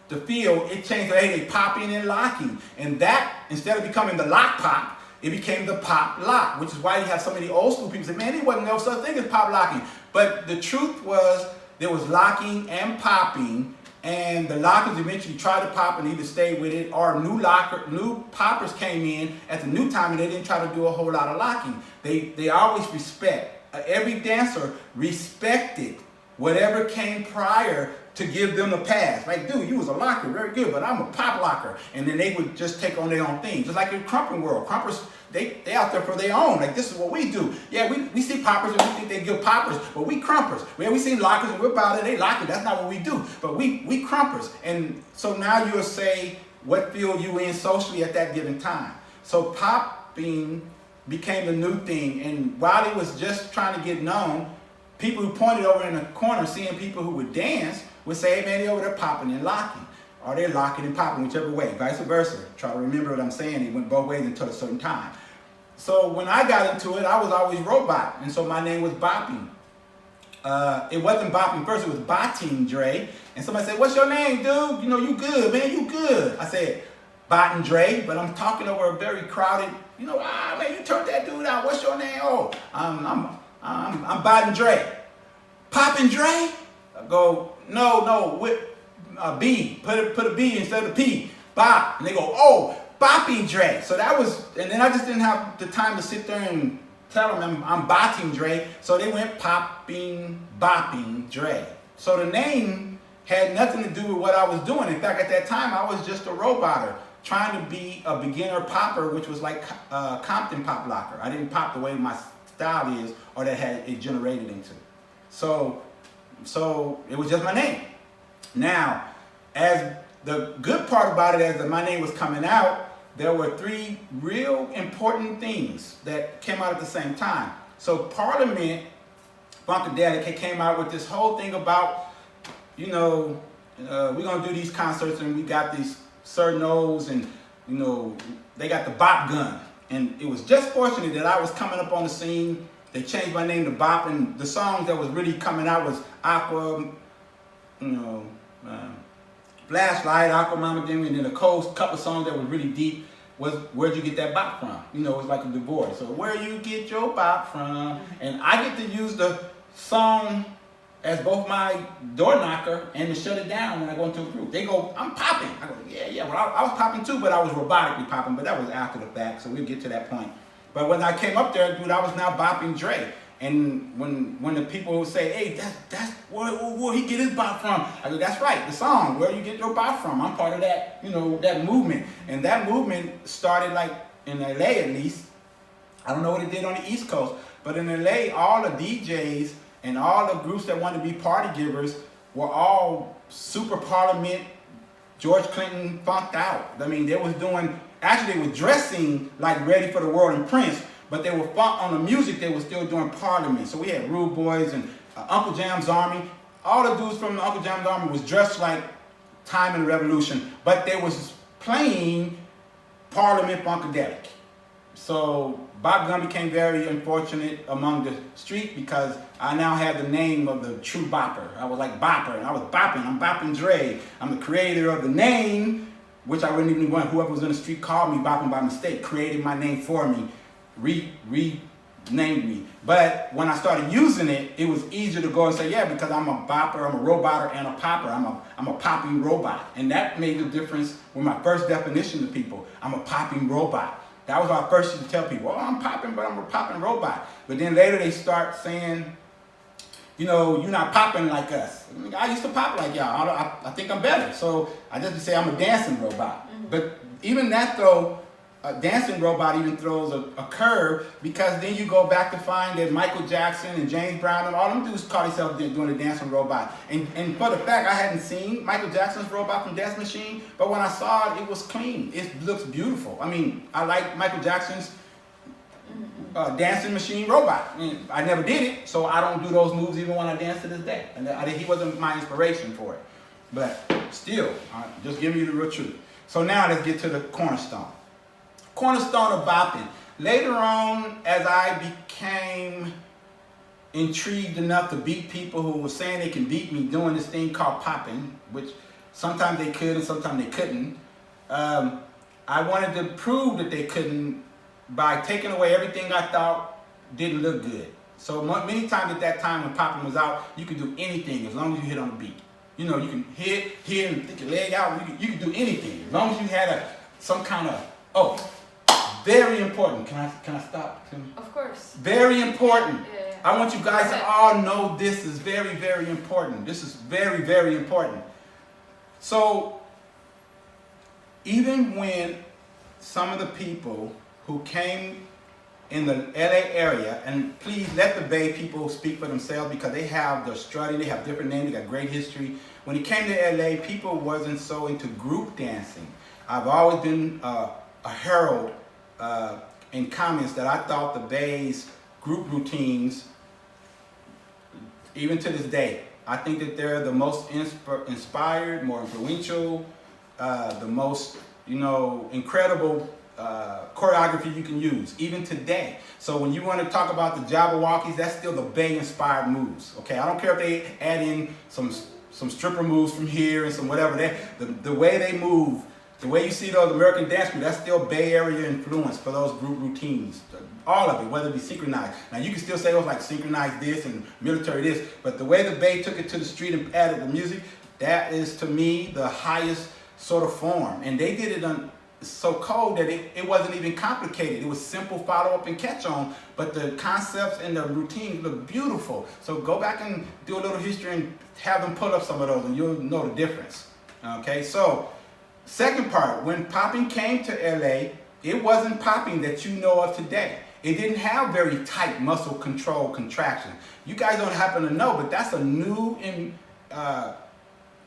the field, it changed to, hey, they popping and locking. And that, instead of becoming the lock pop, it became the pop lock, which is why you have so many old school people say, man, there wasn't no such thing as pop locking. But the truth was there was locking and popping, and the lockers eventually tried to pop and either stay with it, or new poppers came in at the new time and they didn't try to do a whole lot of locking. They always respect. Every dancer respected whatever came prior to give them a pass. Like, dude, you was a locker, very good, but I'm a pop locker. And then they would just take on their own thing. Just like in Krumping world. Krumpers, they out there for their own. Like, this is what we do. Yeah, we see poppers and we think they're good poppers, but we Krumpers. Man, we see lockers and we're about it, they lock it. That's not what we do. But we Krumpers. And so now you'll say what field you in socially at that given time. So popping became the new thing. And while it was just trying to get known, people who pointed over in the corner, seeing people who would dance, would say, hey man, they're over there popping and locking. Or they're locking and popping, whichever way, vice versa. Try to remember what I'm saying. It went both ways until a certain time. So when I got into it, I was always robot. And so my name was Bopping. It wasn't Bopping first, it was Botting Dre. And somebody said, what's your name, dude? You know, you good, man, you good. I said, Botting Dre, but I'm talking over a very crowded, you know, man, you turned that dude out. What's your name? Oh, I'm Botting Dre. Poppin' Dre? I go, no, with B, put a B instead of P, bop. And they go, oh, Bopping Dre. So that was, and then I just didn't have the time to sit there and tell them I'm Bopping Dre. So they went popping, bopping Dre. So the name had nothing to do with what I was doing. In fact, at that time, I was just a roboter trying to be a beginner popper, which was like Compton pop locker. I didn't pop the way my style is or that had it generated into. So it was just my name. Now, as the good part about it, as my name was coming out, there were three real important things that came out at the same time. So Parliament, Funkadelic, came out with this whole thing about, we're gonna do these concerts and we got these certain O's and, they got the bop gun. And it was just fortunate that I was coming up on the scene. They changed my name to Bop, and the songs that was really coming out was Aqua, Flashlight, Aqua Mama Demi, and then a couple songs that were really deep was Where'd You Get That Bop From? It was like a divorce. So where you get your bop from? And I get to use the song as both my door knocker and to shut it down when I go into a group. They go, I'm popping. I go, yeah. Well, I was popping too, but I was robotically popping, but that was after the fact, so we'll get to that point. But when I came up there, dude, I was now bopping Dre. And when the people would say, hey, that's where he get his bop from? I go, that's right, the song, Where You Get Your Bop From. I'm part of that, that movement. And that movement started like in LA at least. I don't know what it did on the East Coast, but in LA, all the DJs and all the groups that wanted to be party givers were all super Parliament, George Clinton funked out. I mean, they was dressing like Ready for the World and Prince, but they were on the music, they were still doing Parliament. So we had Rude Boys and Uncle Jam's Army. All the dudes from the Uncle Jam's Army was dressed like Time and Revolution, but they was playing Parliament Funkadelic. So Bob Gunn became very unfortunate among the street because I now had the name of the true bopper. I was like bopper, and I was bopping. I'm Bopping Dre. I'm the creator of the name, which I wouldn't even want. Whoever was in the street called me Bopping by mistake, created my name for me, renamed me. But when I started using it, it was easier to go and say, yeah, because I'm a bopper, I'm a roboter, and a popper. I'm a popping robot. And that made the difference with my first definition to people. I'm a popping robot. That was our first to tell people, I'm popping, but I'm a popping robot. But then later they start saying, you're not popping like us. I used to pop like y'all. I think I'm better. So I just say I'm a dancing robot. Mm-hmm. But even that though, a dancing robot even throws a curve, because then you go back to find that Michael Jackson and James Brown and all them dudes call themselves doing a dancing robot. And for the fact, I hadn't seen Michael Jackson's robot from Dance Machine, but when I saw it, it was clean. It looks beautiful. I mean, I like Michael Jackson's dancing machine robot. I never did it, so I don't do those moves even when I dance to this day. And he wasn't my inspiration for it. But still, just giving you the real truth. So now let's get to the cornerstone. Cornerstone of bopping. Later on, as I became intrigued enough to beat people who were saying they can beat me doing this thing called popping, which sometimes they could and sometimes they couldn't, I wanted to prove that they couldn't by taking away everything I thought didn't look good. So many times at that time when popping was out, you could do anything as long as you hit on the beat. You can hit and stick your leg out. You could do anything as long as you had some kind of, very important. Can I stop? Of course. Very important. Yeah. I want you guys to all know this is very, very important. This is very, very important. So even when some of the people who came in the LA area, and please let the Bay people speak for themselves because they have their strutting, they have different names, they got great history. When it came to LA, people wasn't so into group dancing. I've always been a herald in comments that I thought the Bay's group routines, even to this day, I think that they're the most inspired, more influential, the most, incredible choreography you can use, even today. So when you want to talk about the Jabberwockies, that's still the Bay-inspired moves, okay? I don't care if they add in some stripper moves from here and some whatever. The way they move The way you see those American dance groups, that's still Bay Area influence for those group routines. All of it, whether it be synchronized. Now you can still say, oh, like synchronized this and military this, but the way the Bay took it to the street and added the music, that is to me the highest sort of form. And they did it so cold that it wasn't even complicated. It was simple follow up and catch on, but the concepts and the routines look beautiful. So go back and do a little history and have them pull up some of those and you'll know the difference. Okay, so second part, when popping came to LA, it wasn't popping that you know of today. It didn't have very tight muscle control contraction. You guys don't happen to know, but that's a new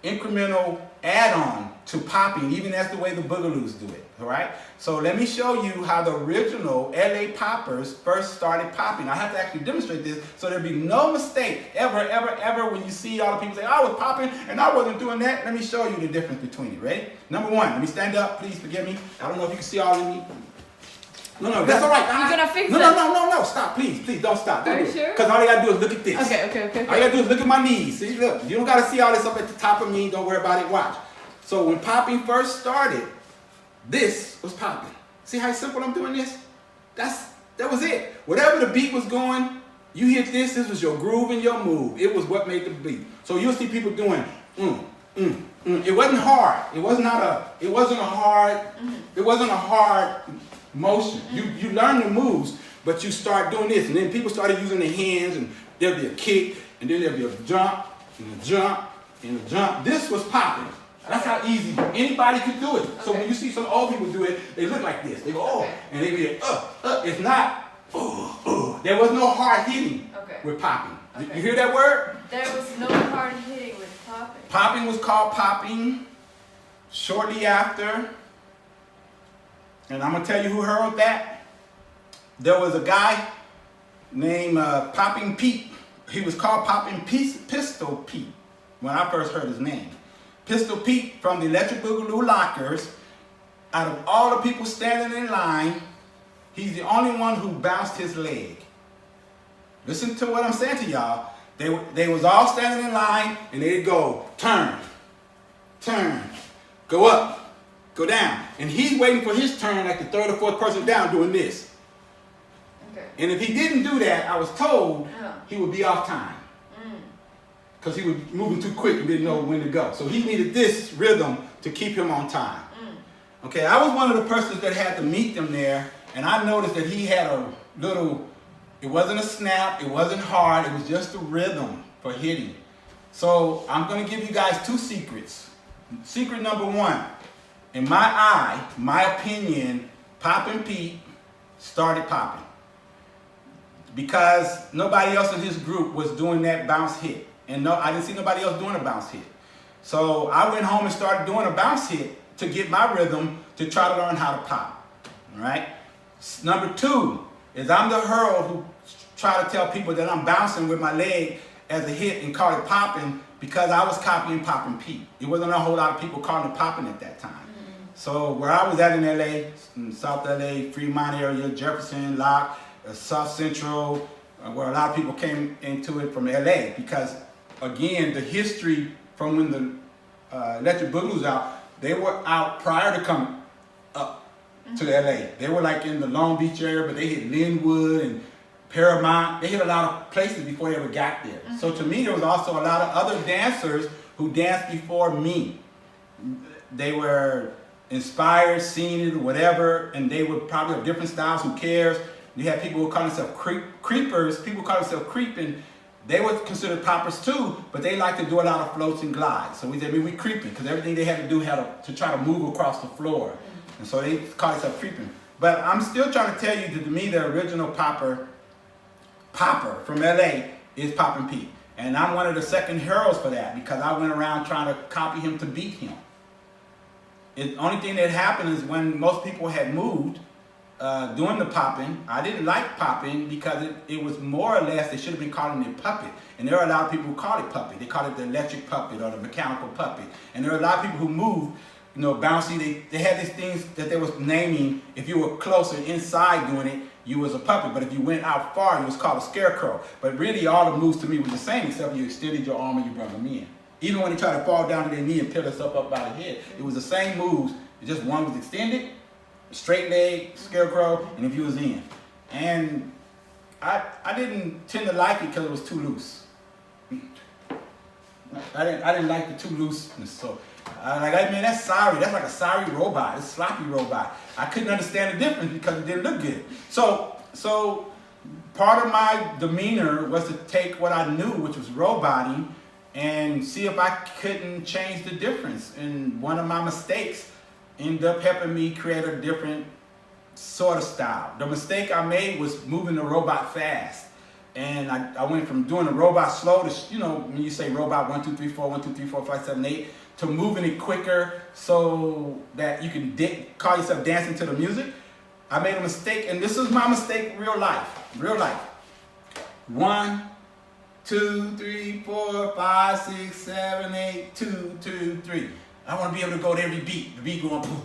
incremental add-on to popping, even that's the way the Boogaloos do it, all right? So let me show you how the original LA poppers first started popping. I have to actually demonstrate this so there'll be no mistake ever when you see all the people say, I was popping and I wasn't doing that. Let me show you the difference between it, ready? Number one, let me stand up, please forgive me. I don't know if you can see all of me. No, that's all right. You're gonna fix it? No, stop, please don't stop. Are you sure? Because all you gotta do is look at this. Okay. All you gotta do is look at my knees. See, look, you don't gotta see all this up at the top of me. Don't worry about it, watch. So when popping first started, this was popping. See how simple I'm doing this? That was it. Whatever the beat was going, you hit this was your groove and your move. It was what made the beat. So you'll see people doing, It wasn't hard. It wasn't a hard motion. You learn the moves, but you start doing this, and then people started using their hands, and there'll be a kick, and then there'll be a jump, and a jump, and a jump. This was popping. That's how easy anybody could do it. So when you see some old people do it, they look like this. They go, oh, and they be like, It's not, There was no hard hitting with popping. You hear that word? There was no hard hitting with popping. Popping was called popping shortly after. And I'm going to tell you who heard that. There was a guy named Popping Pete. He was called Popping Pistol Pete when I first heard his name. Pistol Pete from the Electric Boogaloo Lockers. Out of all the people standing in line, he's the only one who bounced his leg. Listen to what I'm saying to y'all. They was all standing in line and they'd go, turn, go up, go down. And he's waiting for his turn like the third or fourth person down doing this. Okay. And if he didn't do that, I was told he would be off time. Because he was moving too quick and didn't know when to go. So he needed this rhythm to keep him on time. Okay, I was one of the persons that had to meet them there, and I noticed that he had a little, it wasn't a snap, it wasn't hard, it was just a rhythm for hitting. So I'm going to give you guys two secrets. Secret number one, in my opinion, Poppin' Pete started popping. Because nobody else in his group was doing that bounce hit. And no, I didn't see nobody else doing a bounce hit. So I went home and started doing a bounce hit to get my rhythm to try to learn how to pop. All right? Number two is I'm the herald who try to tell people that I'm bouncing with my leg as a hit and call it popping because I was copying Poppin' Pete. It wasn't a whole lot of people calling it popping at that time. So where I was at in LA, in South LA, Fremont area, Jefferson, Locke, South Central, where a lot of people came into it from LA because again, the history from when the Electric Boogaloo was out, they were out prior to coming up to LA. They were like in the Long Beach area, but they hit Linwood and Paramount. They hit a lot of places before they ever got there. So to me, there was also a lot of other dancers who danced before me. They were inspired, seen it, whatever, and they were probably of different styles, who cares? You had people who call themselves creepers, people call themselves creeping. They were considered poppers too, but they like to do a lot of floats and glides. So we said, we creeping, because everything they had to do had to try to move across the floor. And so they call themselves creeping. But I'm still trying to tell you that to me, the original popper from LA is Poppin' Pete. And I'm one of the second heralds for that, because I went around trying to copy him to beat him. The only thing that happened is when most people had moved, doing the popping, I didn't like popping because it was more or less, they should have been calling it puppet. And there are a lot of people who call it puppet. They call it the electric puppet or the mechanical puppet. And there are a lot of people who moved, bouncy. They had these things that they was naming. If you were closer inside doing it, you was a puppet. But if you went out far, you was called a scarecrow. But really all the moves to me were the same, except you extended your arm and you brought them in. Even when they tried to fall down to their knee and pick us up by the head, it was the same moves, It's just one was extended, straight leg, scarecrow, and if you was in. And I didn't tend to like it because it was too loose. I didn't like the too looseness. So man, that's sorry. That's like a sorry robot. It's a sloppy robot. I couldn't understand the difference because it didn't look good. So part of my demeanor was to take what I knew, which was roboting, and see if I couldn't change the difference. And one of my mistakes ended up helping me create a different sort of style. The mistake I made was moving the robot fast. And I went from doing the robot slow to, when you say robot 1, 2, 3, 4, 1, 2, 3, 4, 5, 7, 8, to moving it quicker so that you can call yourself dancing to the music. I made a mistake, and this is my mistake real life. 1, 2, 3, 4, 5, 6, 7, 8, 2, 2, 3. I want to be able to go to every beat. The beat going boom.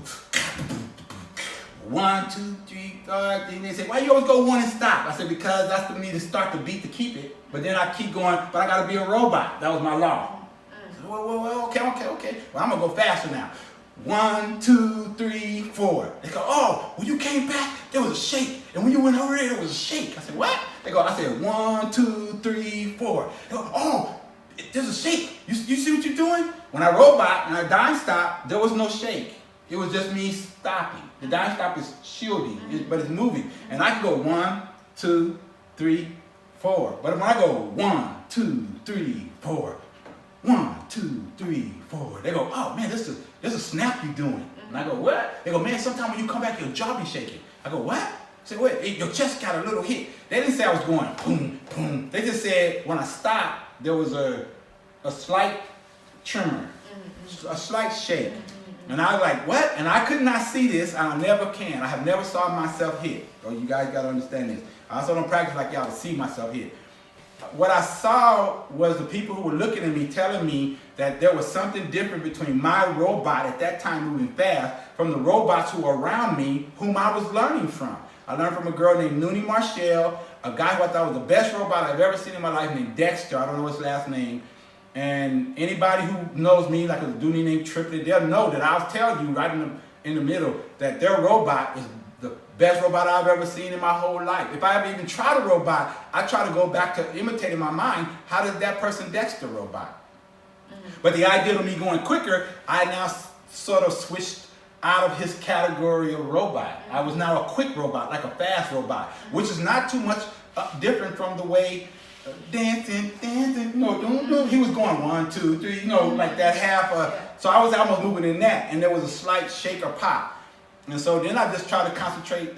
1, 2, 3, 4. Then they say, why you always go 1 and stop? I said, because that's for me to start the beat to keep it. But then I keep going, but I got to be a robot. That was my law. Well, okay. Well, I'm going to go faster now. 1, 2, 3, 4. They go, oh, when you came back, there was a shake. And when you went over there was a shake. I said, what? I said, 1, 2, 3, 4. They go, oh, there's a shake. You see what you're doing? When I robot and I dime stop, there was no shake. It was just me stopping. The dime stop is shielding, but it's moving. And I can go 1, 2, 3, 4. But when I go 1, 2, 3, 4, 1, 2, 3, 4, they go, oh man, there's a snap you doing. And I go, what? They go, man, sometimes when you come back, your jaw be shaking. I go, what? I said, wait, your chest got a little hit. They didn't say I was going boom, boom. They just said when I stopped, there was a slight tremor, a slight shake. And I was like, what? And I could not see this, and I never can. I have never saw myself hit. Oh, you guys got to understand this. I also don't practice like y'all to see myself hit. What I saw was the people who were looking at me telling me that there was something different between my robot at that time moving fast from the robots who were around me whom I was learning from. I learned from a girl named Noonie Marshall, a guy who I thought was the best robot I've ever seen in my life named Dexter. I don't know his last name. And anybody who knows me, like a dude named Triplet, they'll know that I'll tell you right in the middle that their robot is the best robot I've ever seen in my whole life. If I ever even tried a robot, I try to go back to imitate in my mind, how does that person Dexter robot? But the idea of me going quicker, I now sort of switched out of his category of robot. I was now a quick robot, like a fast robot, which is not too much different from the way dancing, no, he was going 1, 2, 3, like that half. So I was almost moving in that, and there was a slight shake or pop. And so then I just try to concentrate.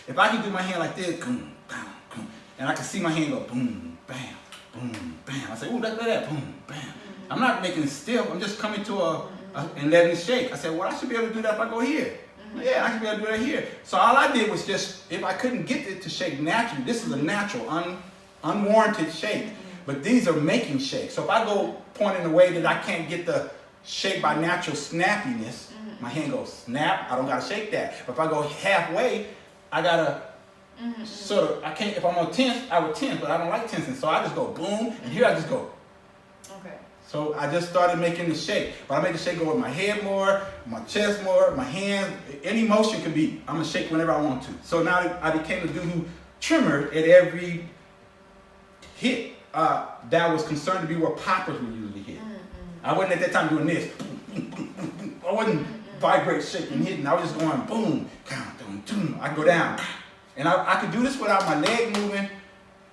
If I can do my hand like this, boom, bam, boom, and I can see my hand go boom, bam, boom, bam. I say, ooh, look at that, boom, bam. I'm not making it stiff. I'm just coming to and letting it shake. I said, well, I should be able to do that if I go here. Yeah, I should be able to do that here. So all I did was just, if I couldn't get it to shake naturally, this is a natural, unwarranted shake. But these are making shakes. So if I go point in a way that I can't get the shake by natural snappiness, my hand goes snap, I don't gotta shake that. But if I go halfway, I gotta sort of, I can't, if I'm on tense, I would tense, but I don't like tensing. So I just go boom, and here I just go. Okay. So I just started making the shake. But I make the shake go with my head more, my chest more, my hands, any motion can be, I'm gonna shake whenever I want to. So now I became a dude who tremor at every hit that was concerned to be where poppers would usually hit. I wasn't at that time doing this. I wasn't vibrate, shaking, hitting. I was just going boom, I go down. And I could do this without my leg moving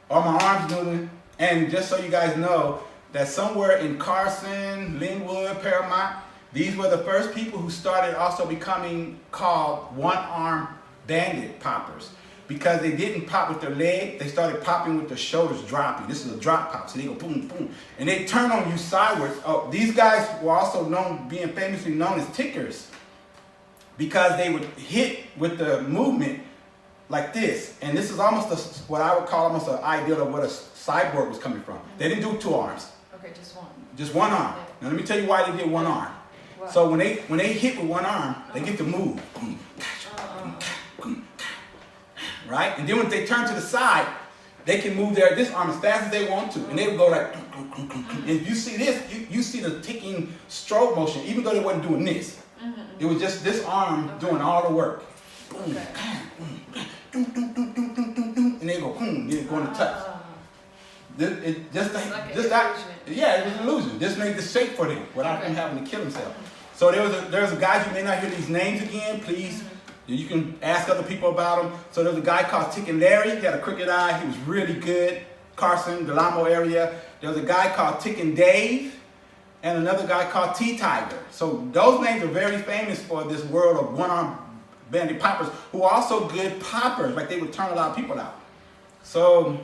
or my arms moving. And just so you guys know, that somewhere in Carson, Linwood, Paramount, these were the first people who started also becoming called one-arm bandit poppers. Because they didn't pop with their leg, they started popping with their shoulders dropping. This is a drop pop, so they go boom, boom. And they turn on you sideways. Oh, these guys were also being famously known as tickers. Because they would hit with the movement like this. And this is almost what I would call almost an ideal of what a cyborg was coming from. They didn't do 2 arms. Okay, just one. Just one arm. Yeah. Now let me tell you why they did one arm. What? So when they hit with one arm, they get to move. Right? And then when they turn to the side, they can move this arm as fast as they want to. And they would go like, and if you see this, you see the ticking stroke motion, even though they wasn't doing this. It was just this arm doing all the work. Boom, Okay. and they go boom, then go into touch. It just It's like an just that, illusion. yeah, it was an illusion. Just made the shape for them without Okay. them having to kill themselves. So there's a guy, you may not hear these names again, please. You can ask other people about him. So there's a guy called Tick and Larry. He had a crooked eye. He was really good. Carson, Delamo area. There's a guy called Tick and Dave, and another guy called T-Tiger. So those names are very famous for this world of one-armed bandit poppers who are also good poppers. Like they would turn a lot of people out. So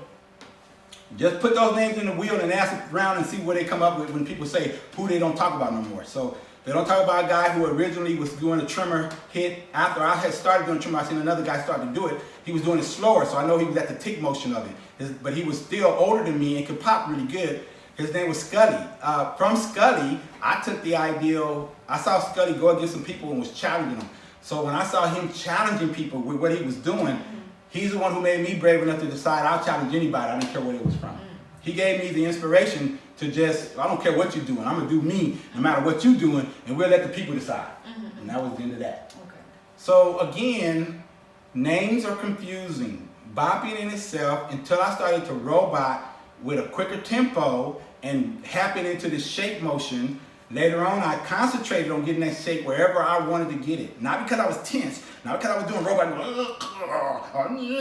just put those names in the wheel and ask around and see what they come up with when people say who they don't talk about no more. So they don't talk about a guy who originally was doing a tremor hit. After I had started doing tremor, I seen another guy start to do it. He was doing it slower, so I know he was at the tick motion of it. But he was still older than me and could pop really good. His name was Scully. From Scully, I took the ideal. I saw Scully go against some people and was challenging them. So when I saw him challenging people with what he was doing, he's the one who made me brave enough to decide I'll challenge anybody. I didn't care where it was from. He gave me the inspiration to just, I don't care what you're doing. I'm going to do me no matter what you're doing, and we'll let the people decide. And that was the end of that. Okay. So again, names are confusing. Bopping in itself, until I started to robot with a quicker tempo and happen into this shape motion, later on I concentrated on getting that shape wherever I wanted to get it. Not because I was tense, not because I was doing robot.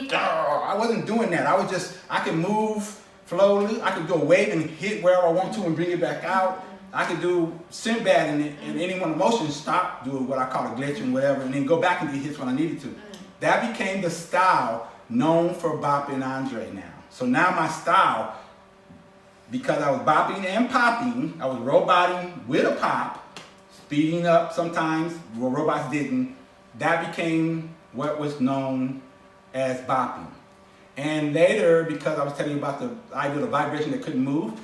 I wasn't doing that. I could move slowly. I could do a wave and hit wherever I want to and bring it back out. I could do Sinbad in any one motion, stop, do what I call a glitch and whatever, and then go back and get hits when I needed to. That became the style known for Bopping Andre now. So now my style, because I was bopping and popping, I was roboting with a pop, speeding up sometimes where robots didn't. That became what was known as bopping. And later, because I was telling you about the idea of vibration that couldn't move,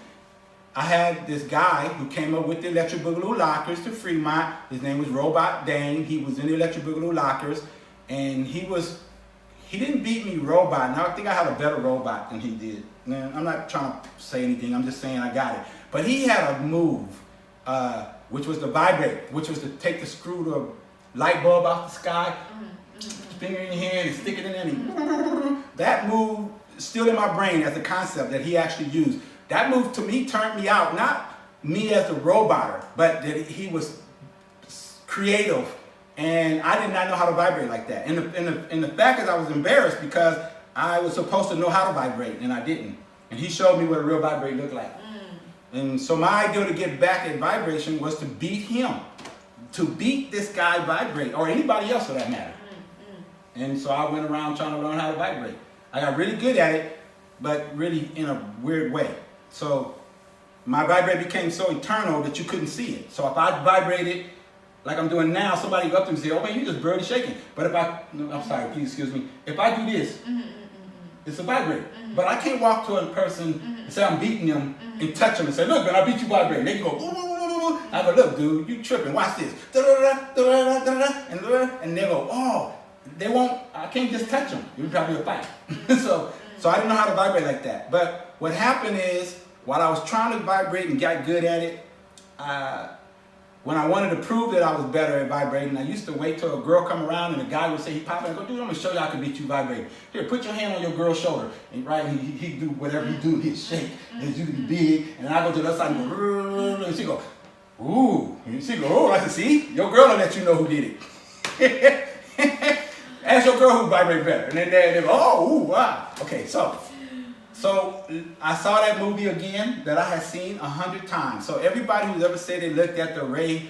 I had this guy who came up with the Electric Boogaloo Lockers to Fremont. His name was Robot Dane. He was in the Electric Boogaloo Lockers, and he didn't beat me robot. Now I think I had a better robot than he did. Now, I'm not trying to say anything. I'm just saying I got it. But he had a move, which was to vibrate, which was to take the screw to light bulb off the sky, finger in your hand and stick it in there. And that move is still in my brain as a concept that he actually used. That move to me turned me out, not me as a roboter, but that he was creative, and I did not know how to vibrate like that. And the fact is I was embarrassed because I was supposed to know how to vibrate and I didn't. And he showed me what a real vibrate looked like. And so my idea to get back at vibration was to beat him, to beat this guy vibrate, or anybody else for that matter. And so I went around trying to learn how to vibrate. I got really good at it, but really in a weird way. So my vibrate became so eternal that you couldn't see it. So if I vibrated like I'm doing now, somebody go up to me and say, oh man, you just barely shaking. But if I'm sorry, please excuse me. If I do this, it's a vibrate. But I can't walk to a person and say I'm beating them and touch them and say, look man, I beat you vibrating. They can go, ooh. I go, look dude, you tripping, watch this. And they go, oh, they won't, I can't just touch them. It would probably be a fight. So I didn't know how to vibrate like that. But what happened is, while I was trying to vibrate and got good at it, when I wanted to prove that I was better at vibrating, I used to wait till a girl come around and the guy would say he popping. I go, dude, I'm gonna show you how I can beat you vibrating. Here, put your hand on your girl's shoulder, and right, he do whatever he do, he'd shake, and you can be big, and I go to the other side and go, and she go, ooh, and she go, oh, I said, see, your girl will let you know who did it. Ask your girl who vibrate better, and then they go, oh, ooh, wow. Okay, so I saw that movie again that I had seen 100 times. So everybody who's ever said they looked at the Ray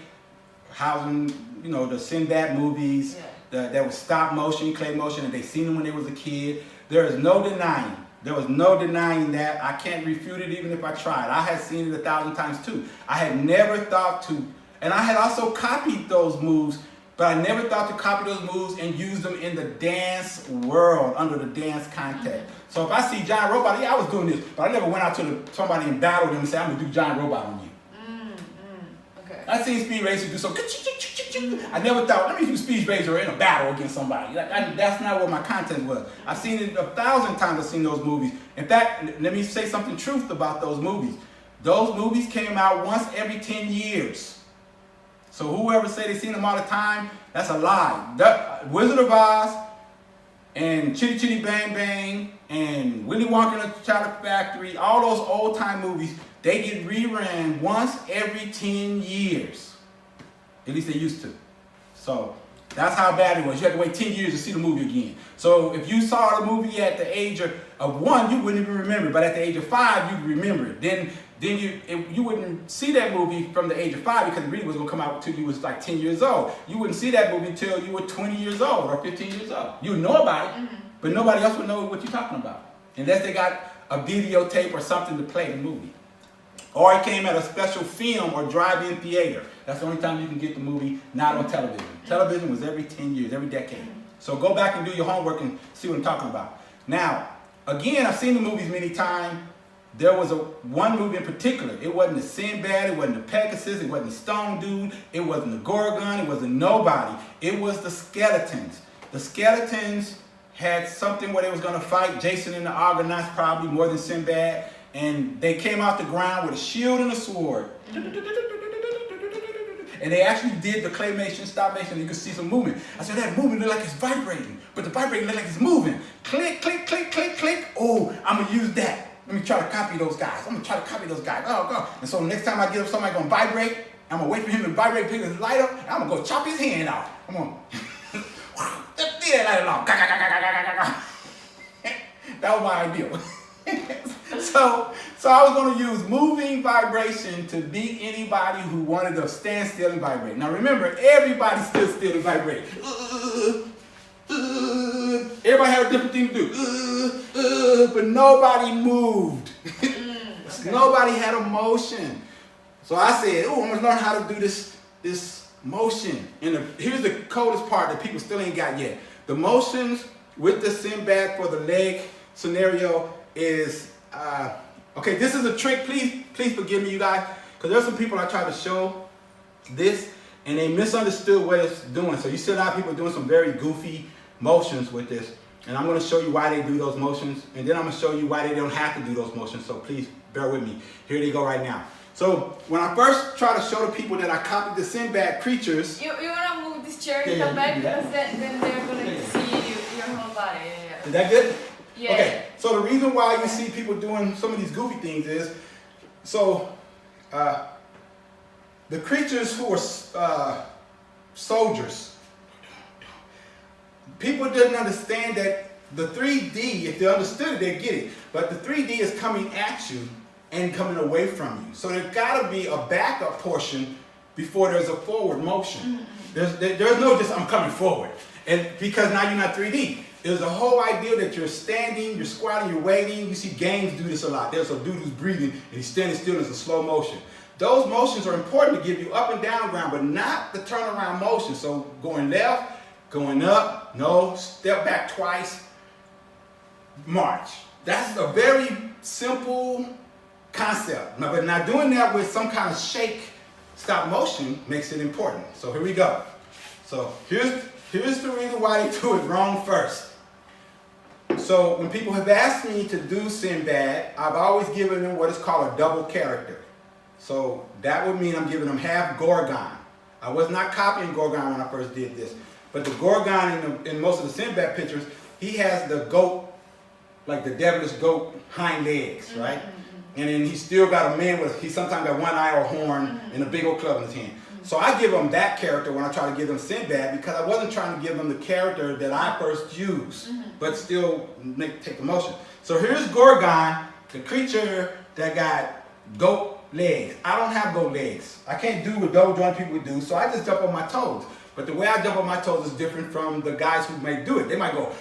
Housen, the Sinbad movies, that was stop motion, clay motion, and they seen them when they was a kid, there is no denying. There was no denying that. I can't refute it even if I tried. I had seen it 1,000 times too. I had never thought to, and I had also copied those moves, but I never thought to copy those moves and use them in the dance world, under the dance context. So if I see Giant Robot, yeah, I was doing this, but I never went out to somebody and battled them and said, I'm going to do Giant Robot on you. Okay. I seen Speed Racer do so. I never thought, let me do Speed Racer in a battle against somebody. That's not what my content was. I've seen it 1,000 times. I've seen those movies. In fact, let me say something truth about those movies. Those movies came out once every 10 years. So whoever say they seen them all the time, that's a lie. The Wizard of Oz and Chitty Chitty Bang Bang and Willy Wonka and the Chocolate Factory, all those old time movies, they get rerun once every 10 years. At least they used to. So that's how bad it was. You had to wait 10 years to see the movie again. So if you saw the movie at the age of 1, you wouldn't even remember. But at the age of 5, you'd remember it. Then you wouldn't see that movie from the age of 5 because it really was going to come out until you was like 10 years old. You wouldn't see that movie until you were 20 years old or 15 years old. You would know about it, but nobody else would know what you're talking about. Unless they got a videotape or something to play the movie. Or it came at a special film or drive-in theater. That's the only time you can get the movie, not on television. Television was every 10 years, every decade. So go back and do your homework and see what I'm talking about. Now, again, I've seen the movies many times. There was one movie in particular. It wasn't the Sinbad, it wasn't the Pegasus, it wasn't the Stone Dude, it wasn't the Gorgon, it wasn't nobody. It was the Skeletons. The Skeletons had something where they was going to fight Jason and the Argonauts, probably more than Sinbad. And they came off the ground with a shield and a sword. And they actually did the claymation, stop motion, and you could see some movement. I said, that movement looked like it's vibrating, but the vibrating looked like it's moving. Click, click, click, click, click. Oh, I'm going to use that. Let me try to copy those guys. I'm going to try to copy those guys. Oh, go. And so next time I get up, somebody going to vibrate. I'm going to wait for him to vibrate, pick his light up, and I'm going to go chop his hand off. I'm going to that light off. That was my ideal. So I was going to use moving vibration to beat anybody who wanted to stand still and vibrate. Now remember, everybody stood still and vibrate. Everybody had a different thing to do. But nobody moved. Nobody had a motion. So I said, oh, I'm going to learn how to do this motion. And here's the coldest part that people still ain't got yet. The motions with the Sinbad for the leg scenario is, okay, this is a trick. Please forgive me, you guys, because there's some people I tried to show this, and they misunderstood what it's doing. So you see a lot of people doing some very goofy motions with this, and I'm going to show you why they do those motions, and then I'm going to show you why they don't have to do those motions. So please bear with me. Here they go right now. So when I first try to show the people that I copied the Sinbad creatures. You want to move this chair and come back, because then they're going to see your whole body. Yeah. Is that good? Yeah. Okay, so the reason why you see people doing some of these goofy things is, so the creatures who are soldiers, people didn't understand that the 3D, if they understood it, they'd get it. But the 3D is coming at you and coming away from you. So there's got to be a backup portion before there's a forward motion. There's no just, I'm coming forward. And because now you're not 3D. There's a whole idea that you're standing, you're squatting, you're waiting. You see games do this a lot. There's a dude who's breathing and he's standing still. It's a slow motion. Those motions are important to give you up and down ground, but not the turnaround motion. So going left, going up, no, step back twice, march. That's a very simple concept. Now, but now doing that with some kind of shake, stop motion makes it important. So here we go. So here's the reason why they do it wrong first. So when people have asked me to do Sinbad, I've always given them what is called a double character. So that would mean I'm giving them half Gorgon. I was not copying Gorgon when I first did this. But the Gorgon in most of the Sinbad pictures, he has the goat, like the devilish goat hind legs, right? And then he's still got a man with, he sometimes got one eye or horn and a big old club in his hand. So I give them that character when I try to give them Sinbad, because I wasn't trying to give them the character that I first used, but still take the motion. So here's Gorgon, the creature that got goat legs. I don't have goat legs. I can't do what double joint people do, so I just jump on my toes. But the way I jump on my toes is different from the guys who may do it. They might go,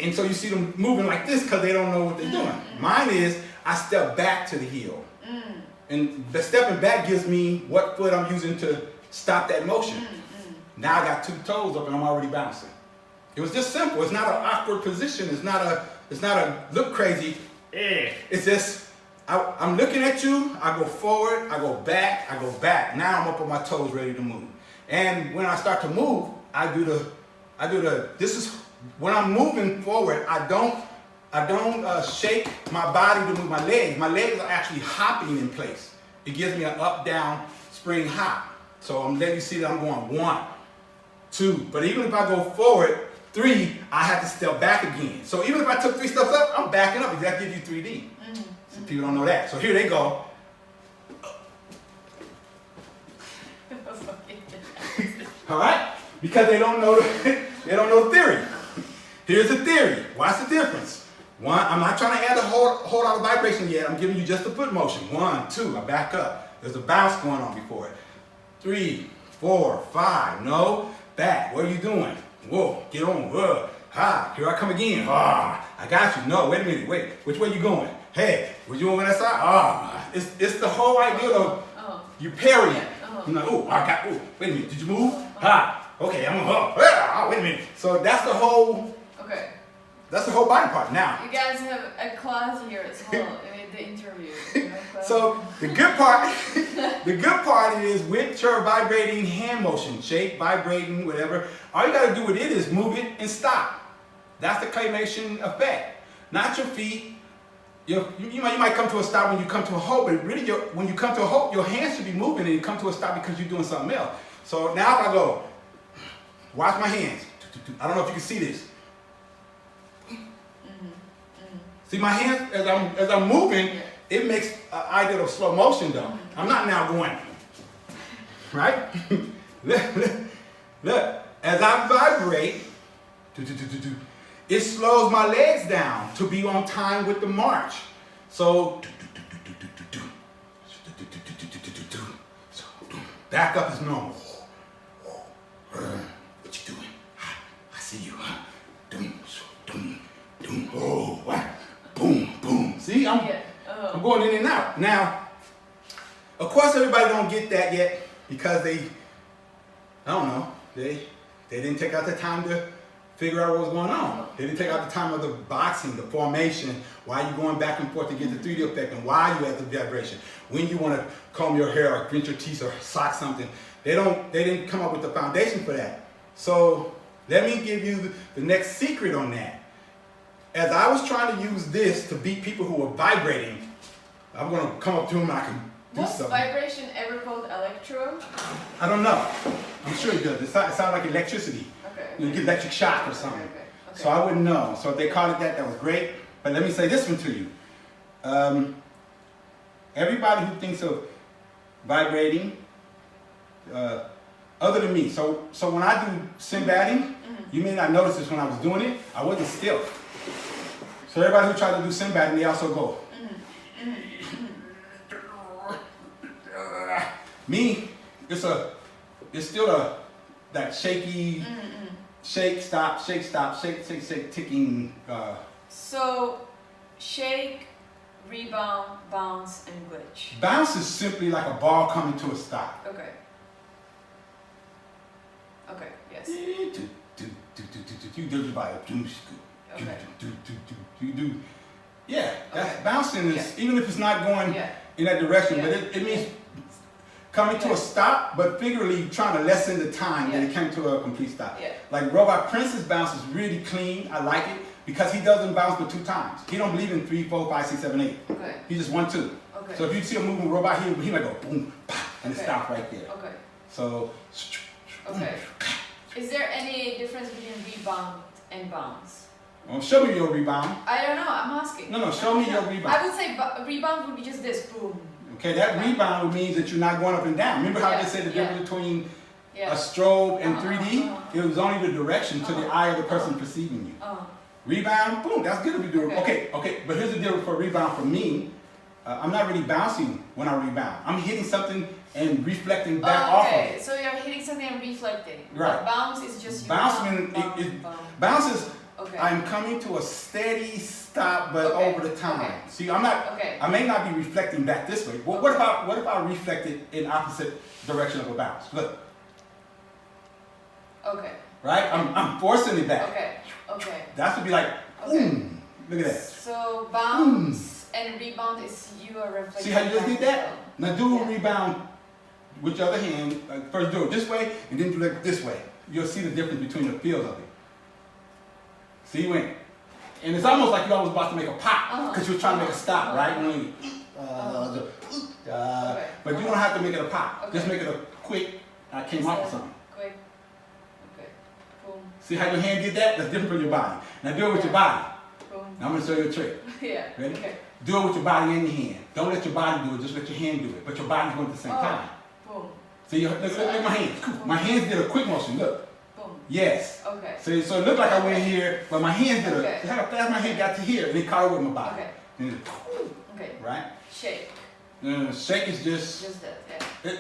and so you see them moving like this because they don't know what they're doing. Mine is, I step back to the heel. And the stepping back gives me what foot I'm using to stop that motion. Now I got two toes up and I'm already bouncing. It was just simple. It's not an awkward position. It's not a look crazy. It's just, I'm looking at you, I go forward, I go back, I go back. Now I'm up on my toes ready to move. And when I start to move, this is, when I'm moving forward, I don't shake my body to move my legs. My legs are actually hopping in place. It gives me an up, down, spring, hop. So I'm letting you see that I'm going 1, 2. But even if I go forward 3, I have to step back again. So even if I took 3 steps up, I'm backing up. That gives you 3D. So people don't know that. So here they go. All right? Because they don't know the theory. Here's the theory. Watch the difference. 1, I'm not trying to add a whole lot of vibration yet. I'm giving you just the foot motion. 1, 2, I back up. There's a bounce going on before it. 3, 4, 5, no, back. What are you doing? Whoa, get on, whoa, ha, here I come again. Ah, I got you. No, wait a minute, wait, which way you going? Hey, were you on that side? Ah, it's the whole idea of you parrying. You know, oh, I got, oh, wait a minute, did you move? Ha, okay, I'm gonna, wait a minute. So that's the whole, that's the whole body part. Now, you guys have a class here as well in the interview. So the good part is with your vibrating hand motion, shake, vibrating, whatever, all you gotta do with it is move it and stop. That's the claymation effect. Not your feet. You might come to a stop when you come to a hold, but really when you come to a hold, your hands should be moving and you come to a stop because you're doing something else. So now if I go, watch my hands. I don't know if you can see this. See my hands as I'm moving, it makes an idea of slow motion though. I'm not now going, right? Look, as I vibrate, it slows my legs down to be on time with the march. So, back up is normal. What you doing? I see you. Oh, what? Boom, boom. See, I'm going in and out. Now, of course, everybody don't get that yet because I don't know, they didn't take out the time to figure out what was going on. They didn't take out the time of the boxing, the formation, why you going back and forth to get the 3D effect, and why you have the vibration. When you want to comb your hair or grit your teeth or sock something, they didn't come up with the foundation for that. So let me give you the next secret on that. As I was trying to use this to beat people who were vibrating, I'm going to come up to them and I can do was something. Vibration ever called electro? I don't know. I'm sure it does. It sounds like electricity. Okay. You get electric shock or something. Okay. So I wouldn't know. So if they called it that was great. But let me say this one to you. Everybody who thinks of vibrating, other than me. So when I do Sinbadding, you may not notice this when I was doing it, I wasn't still. So everybody who tried to do Sinbadding, they also go. Me, it's still that shaky, shake, stop, shake, ticking. So, shake, rebound, bounce, and glitch. Bounce is simply like a ball coming to a stop. Okay. Okay, yes. You do the vibe. You do. Yeah, that's bouncing is, even if it's not going in that direction, but it means coming to a stop, but figuratively trying to lessen the time that it came to a complete stop. Like Robot Prince's bounce is really clean. I like it because he doesn't bounce but 2 times. He don't believe in 3, 4, 5, 6, 7, 8. Okay. He just 1, 2. Okay. So if you see a moving robot, he might go boom, pop, and it stops right there. Okay. So. Okay. Is there any difference between rebound and bounce? Well, show me your rebound. I don't know. I'm asking. No, show me your rebound. I would say rebound would be just this, boom. Okay, that rebound means that you're not going up and down. Remember how they said the difference between a strobe and 3D? It was only the direction to the eye of the person perceiving you. Rebound, boom, that's good if you do it. Okay, but here's the difference for rebound for me. I'm not really bouncing when I rebound. I'm hitting something and reflecting back off of it. So you're hitting something and reflecting. Right. But bounce is just you. Bounce is I'm coming to a steady stop, but over the time. See, I'm not. I may not be reflecting back this way. But what if I reflect it in opposite direction of a bounce? Look. Okay. Right? I'm forcing it back. Okay. That would be like, boom. Look at that. So bounce and rebound is you are reflecting. See how you just did that? Now do a rebound with your other hand. First do it this way, and then do it this way. You'll see the difference between the feels of it. See, you went. And it's almost like you always about to make a pop, because you're trying to make a stop, right? But you don't have to make it a pop. Just make it a quick I came up with something. Quick. Okay. Boom. See how your hand did that? That's different from your body. Now do it with your body. Boom. Now I'm going to show you a trick. Yeah. Ready? Okay. Do it with your body and your hand. Don't let your body do it, just let your hand do it. But your body's going at the same time. Boom. See, look at my hands. My hands did a quick motion, look. Boom. Yes. Okay. So it looked like I went here, but my hands did Okay. see how fast my hand got to here, and it caught it with my body. Okay. And Okay. right? Shake. Shake is just that, yeah.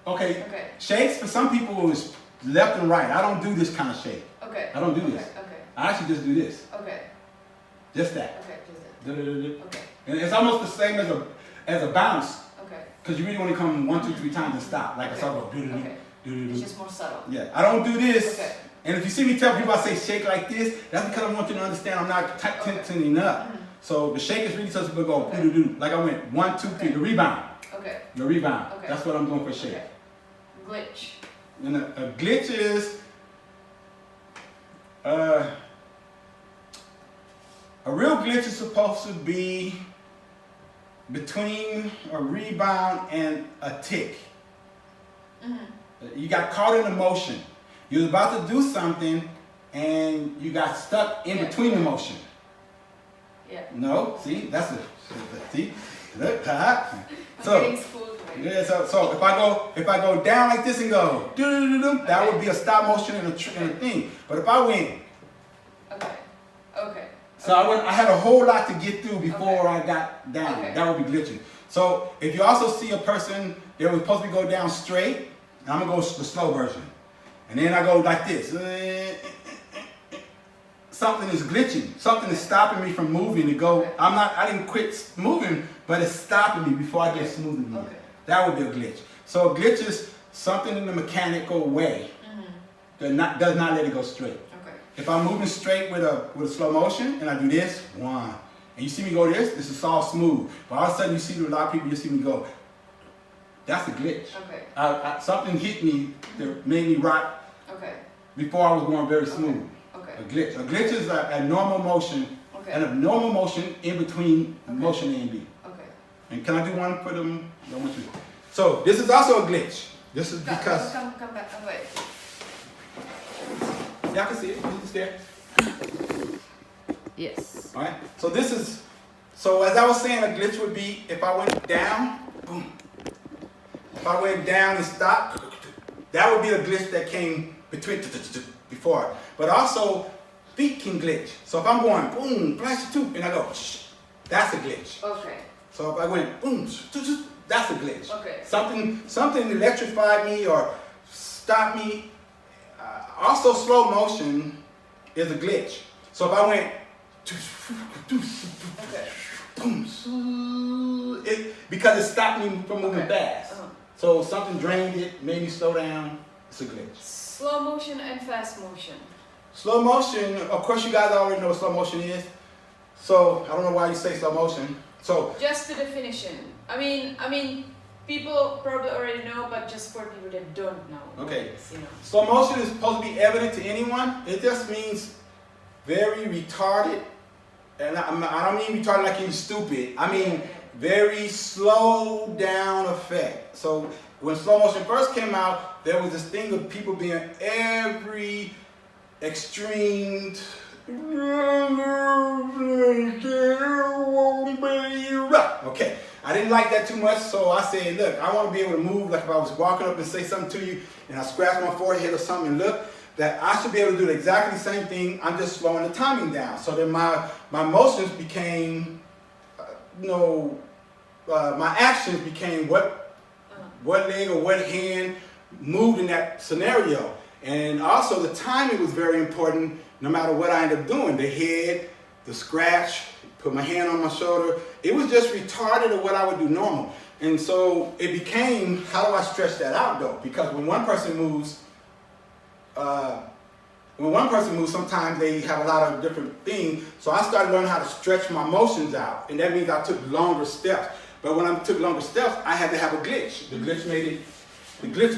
okay. Okay. Shakes for some people is left and right. I don't do this kind of shake. Okay. I don't do this. Okay. I actually just do this. Okay. Just that. Okay. Just that. Okay. And it's almost the same as a bounce, Okay. because you really want to come 1, 2, 3 times and stop, like a Okay. circle. Okay. It's just more subtle. Yeah, I don't do this. Okay. And if you see me tell people I say shake like this, that's because I want you to understand I'm not tensing up. So the shake is really supposed to go like I went 1, 2, 3, the rebound. Okay. The rebound. Okay. That's what I'm doing for shake. Okay. Glitch. And a glitch is a real glitch is supposed to be between a rebound and a tick. You got caught in emotion. You was about to do something and you got stuck in between the motion. Yeah. No, see, that's a see. Look, I'm getting schooled. yeah, so if I go down like this and go that would be a stop motion and a thing. But if I went, Okay. Okay. so I had a whole lot to get through before I got down. Okay. That would be glitching. So if you also see a person, they were supposed to go down straight. I'm gonna go the slow version, and then I go like this. Something is glitching. Something is stopping me from moving to go. Okay. I didn't quit moving, but it's stopping me before I get smooth again. Okay. That would be a glitch. So a glitch is something in the mechanical way that does not let it go straight. Okay. If I'm moving straight with a slow motion and I do this, 1, and you see me go this is all smooth. But all of a sudden you see a lot of people, you see me go, that's a glitch. Okay. Something hit me that made me rock Okay. before I was going very smooth. Okay. A glitch. A glitch is a normal motion, Okay. and a normal motion in between motion A and B. Okay. And can I do one for them? I want you. So this is also a glitch. This is because Come back. Oh, wait. y'all can see it. It's there. Yes. All right. So as I was saying, a glitch would be if I went down, boom. If I went down and stopped, that would be a glitch that came between before. But also, feet can glitch. So if I'm going boom, flash a tooth, and I go, that's a glitch. Okay. So if I went boom, that's a glitch. Okay. Something electrified me or stopped me. Also, slow motion is a glitch. So if I went Okay. boom, because it stopped me from moving fast. So something drained it, made me slow down. It's a glitch. Slow motion and fast motion. Slow motion, of course you guys already know what slow motion is. So I don't know why you say slow motion. So Just the definition. I mean, people probably already know, but just for people that don't know. Okay. You know. slow motion is supposed to be evident to anyone. It just means very retarded. And I don't mean retarded like you're stupid. I mean very slow down effect. So when slow motion first came out, there was this thing of people being every extreme. Okay, I didn't like that too much, so I said, look, I want to be able to move like if I was walking up and say something to you and I scratch my forehead or something and look, that I should be able to do exactly the same thing. I'm just slowing the timing down. So then my motions became, my actions became what leg or what hand moved in that scenario. And also the timing was very important no matter what I ended up doing. The head, the scratch, put my hand on my shoulder. It was just retarded of what I would do normal. And so it became, how do I stretch that out though? Because when one person moves, sometimes they have a lot of different things. So I started learning how to stretch my motions out. And that means I took longer steps. But when I took longer steps, I had to have a glitch. The glitch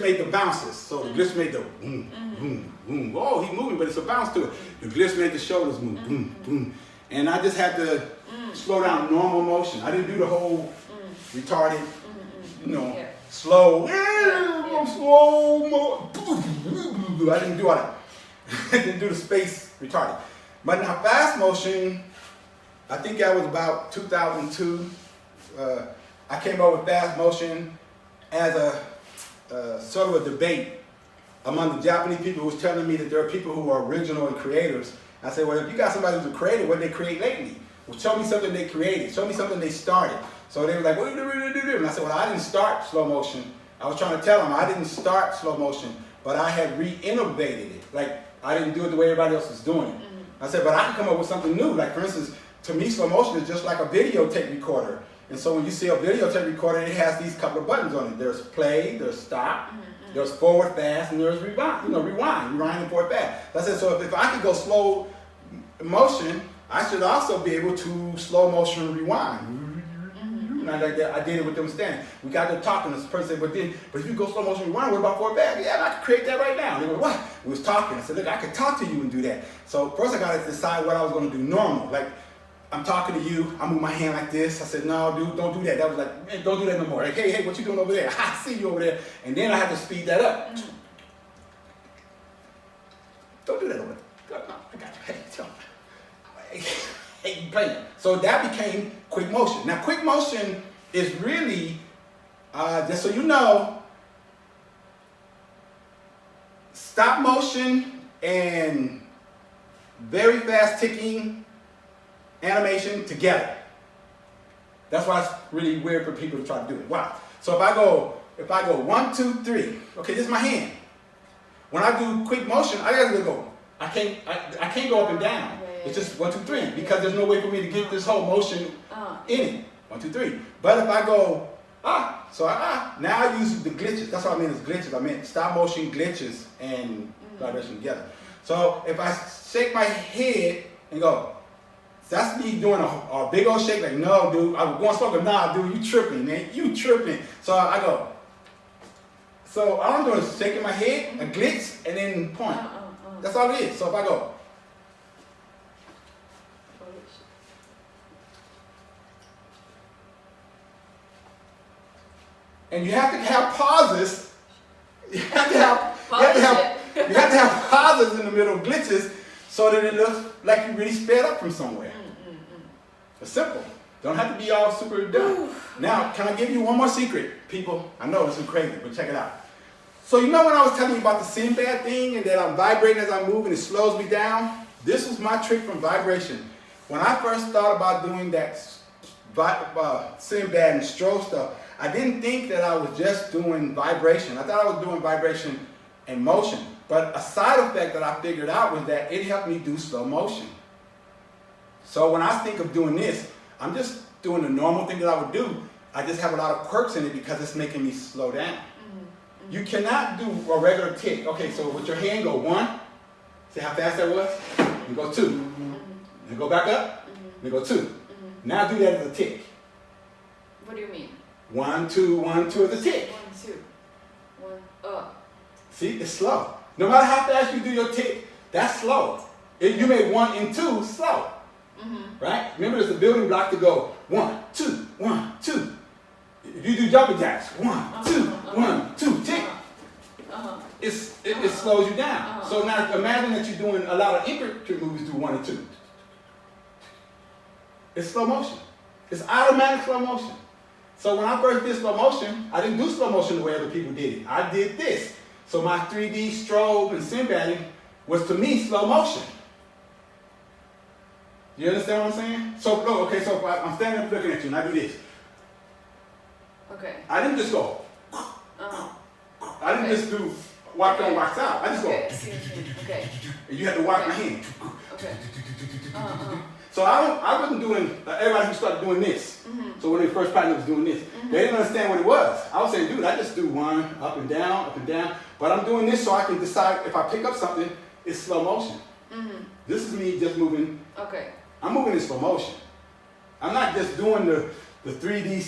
made the bounces. So the glitch made the boom, boom, boom. Oh, he's moving, but it's a bounce to it. The glitch made the shoulders move, boom, boom. And I just had to slow down normal motion. I didn't do the whole retarded, slow. I'm slow mo. I didn't do all that. I didn't do the space retarded. But now fast motion, I think that was about 2002. I came up with fast motion as a sort of a debate among the Japanese people who was telling me that there are people who are original and creators. I said, well, if you got somebody who's a creator, what did they create lately? Well, show me something they created. Show me something they started. So they were like, what do you do? And I said, well, I didn't start slow motion. I was trying to tell them I didn't start slow motion, but I had re-innovated it. Like, I didn't do it the way everybody else was doing it. I said, but I can come up with something new. Like, for instance, to me, slow motion is just like a videotape recorder. And so when you see a videotape recorder, it has these couple of buttons on it. There's play, there's stop, there's forward fast, and there's rewind. Rewind and forward fast. I said, so if I could go slow motion, I should also be able to slow motion rewind. And I did it with them standing. We got to talking. This person said, but if you go slow motion rewind, what about forward fast? Yeah, I could create that right now. And they were, what? We was talking. I said, look, I could talk to you and do that. So first I got to decide what I was going to do normal. Like, I'm talking to you, I move my hand like this. I said, no, dude, don't do that. That was like, man, don't do that no more. Like, hey, what you doing over there? I see you over there. And then I had to speed that up. Don't do that over there. No, I got you. Hey, tell me. Hey, you playing. So that became quick motion. Now, quick motion is really, just so you know, stop motion and very fast ticking animation together. That's why it's really weird for people to try to do it. Why? So if I go 1, 2, 3. Okay, this is my hand. When I do quick motion, I gotta go. I can't go up and down. It's just 1, 2, 3 because there's no way for me to get this whole motion in it. 1, 2, 3. But if I go now I use the glitches. That's what I mean is glitches. I meant stop motion glitches and vibration together. So if I shake my head and go. That's me doing a big old shake, like, no, dude, I was going slow, but nah, dude, you tripping, man, you tripping. So I go. So all I'm doing is shaking my head, a glitch, and then point. That's all it is. So if I go. And you have to have pauses. You have to have pauses in the middle of glitches so that it looks like you really sped up from somewhere. It's simple. Don't have to be all super done. Now, can I give you one more secret, people? I know this is crazy, but check it out. So you know when I was telling you about the Sinbad thing and that I'm vibrating as I move and it slows me down? This was my trick from vibration. When I first thought about doing that Sinbad and strobe stuff, I didn't think that I was just doing vibration. I thought I was doing vibration and motion. But a side effect that I figured out was that it helped me do slow motion. So when I think of doing this, I'm just doing the normal thing that I would do. I just have a lot of quirks in it because it's making me slow down. You cannot do a regular tick. Okay, so with your hand, go 1. See how fast that was? You go 2. Then go back up. Then go 2. Now do that as a tick. What do you mean? 1, 2, 1, 2 as a tick. 1, 2, 1, See, it's slow. No matter how fast you do your tick, that's slow. If you made 1 and 2 slow. Right? Remember, there's a building block to go 1, 2, 1, 2. If you do jumping jacks, 1, 2, 1, 2, tick. It slows you down. So now imagine that you're doing a lot of intricate moves, do 1 and 2. It's slow motion. It's automatic slow motion. So when I first did slow motion, I didn't do slow motion the way other people did it. I did this. So my 3D strobe and Sinbading was to me slow motion. You understand what I'm saying? So I'm standing up looking at you and I do this. Okay. I didn't just go. I didn't just do walk on, walk out. I just go. Okay. And you had to walk my hand. Okay. So I wasn't doing, everybody who started doing this. So when they first partner was doing this, they didn't understand what it was. I was saying, dude, I just do 1, up and down. But I'm doing this so I can decide if I pick up something, it's slow motion. This is me just moving. Okay. I'm moving in slow motion. I'm not just doing the 3D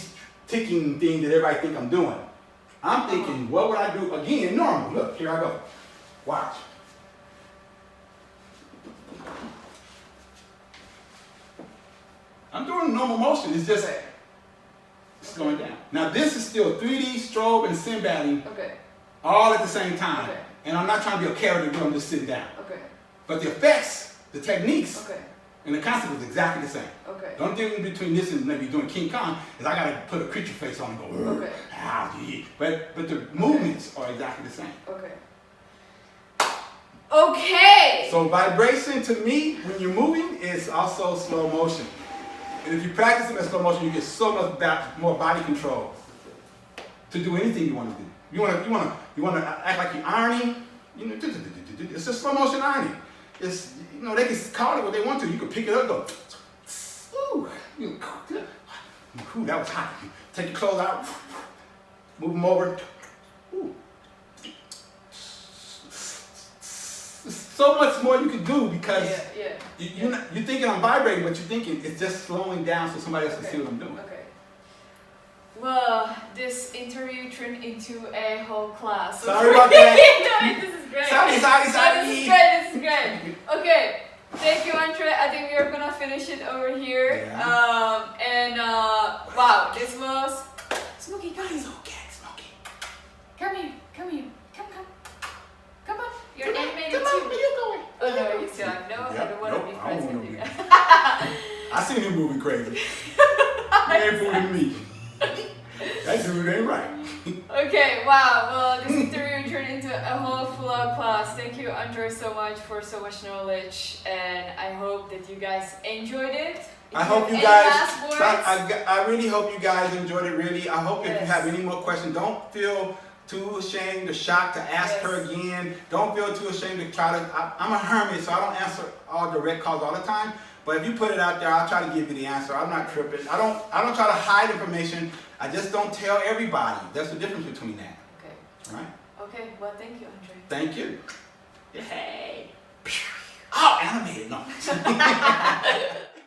ticking thing that everybody think I'm doing. I'm thinking, what would I do? Again, normal. Look, here I go. Watch. I'm doing normal motion. It's just slowing down. Now this is still 3D strobe and Sinbading all at the same time. Okay. And I'm not trying to be a character, I'm just sitting down. Okay. But the effects, the techniques, Okay. and the concept is exactly the same. Okay. The only difference between this and maybe doing King Kong is I gotta put a creature face on and go, Okay. ah, yeah. But the movements are exactly the same. Okay. Okay. So vibration to me, when you're moving, is also slow motion. And if you practice it in slow motion, you get so much more body control to do anything you want to do. You want to act like you're ironing. You know, it's just slow motion ironing. It's, you know, they can call it what they want to. You can pick it up, and go, ooh, ooh, that was hot. Take your clothes out, move them over. Ooh. So much more you can do because you're thinking I'm vibrating, but you're thinking it's just slowing down so somebody else can see what I'm doing. Okay. Well, this interview turned into a whole class. Sorry about that. No, this is great. Sorry. This is great. Okay. Thank you, Andre. I think we are gonna finish it over here. Yeah. Wow, this was Smokey. Come here. Okay, Smokey. Come here. Come on. You're animated Come on, too. where you going? Oh no, you still have no. I don't want to be friends with you. I seen him moving crazy. He ain't fooling me. That dude ain't right. Okay, wow. Well, this interview turned into a whole full-out class. Thank you, Andre, so much for so much knowledge, and I hope that you guys enjoyed it. I hope you any guys. last words? I really hope you guys enjoyed it. Really, I hope if you Yes. have any more questions, don't feel too ashamed or shocked to ask Yes. her again. Don't feel too ashamed to try to. I'm a hermit, so I don't answer all direct calls all the time. But if you put it out there, I'll try to give you the answer. I'm not tripping. I don't try to hide information. I just don't tell everybody. That's the difference between that. Okay. All right? Okay, well, thank you, Andre. Thank you. Hey. Oh, animated. No.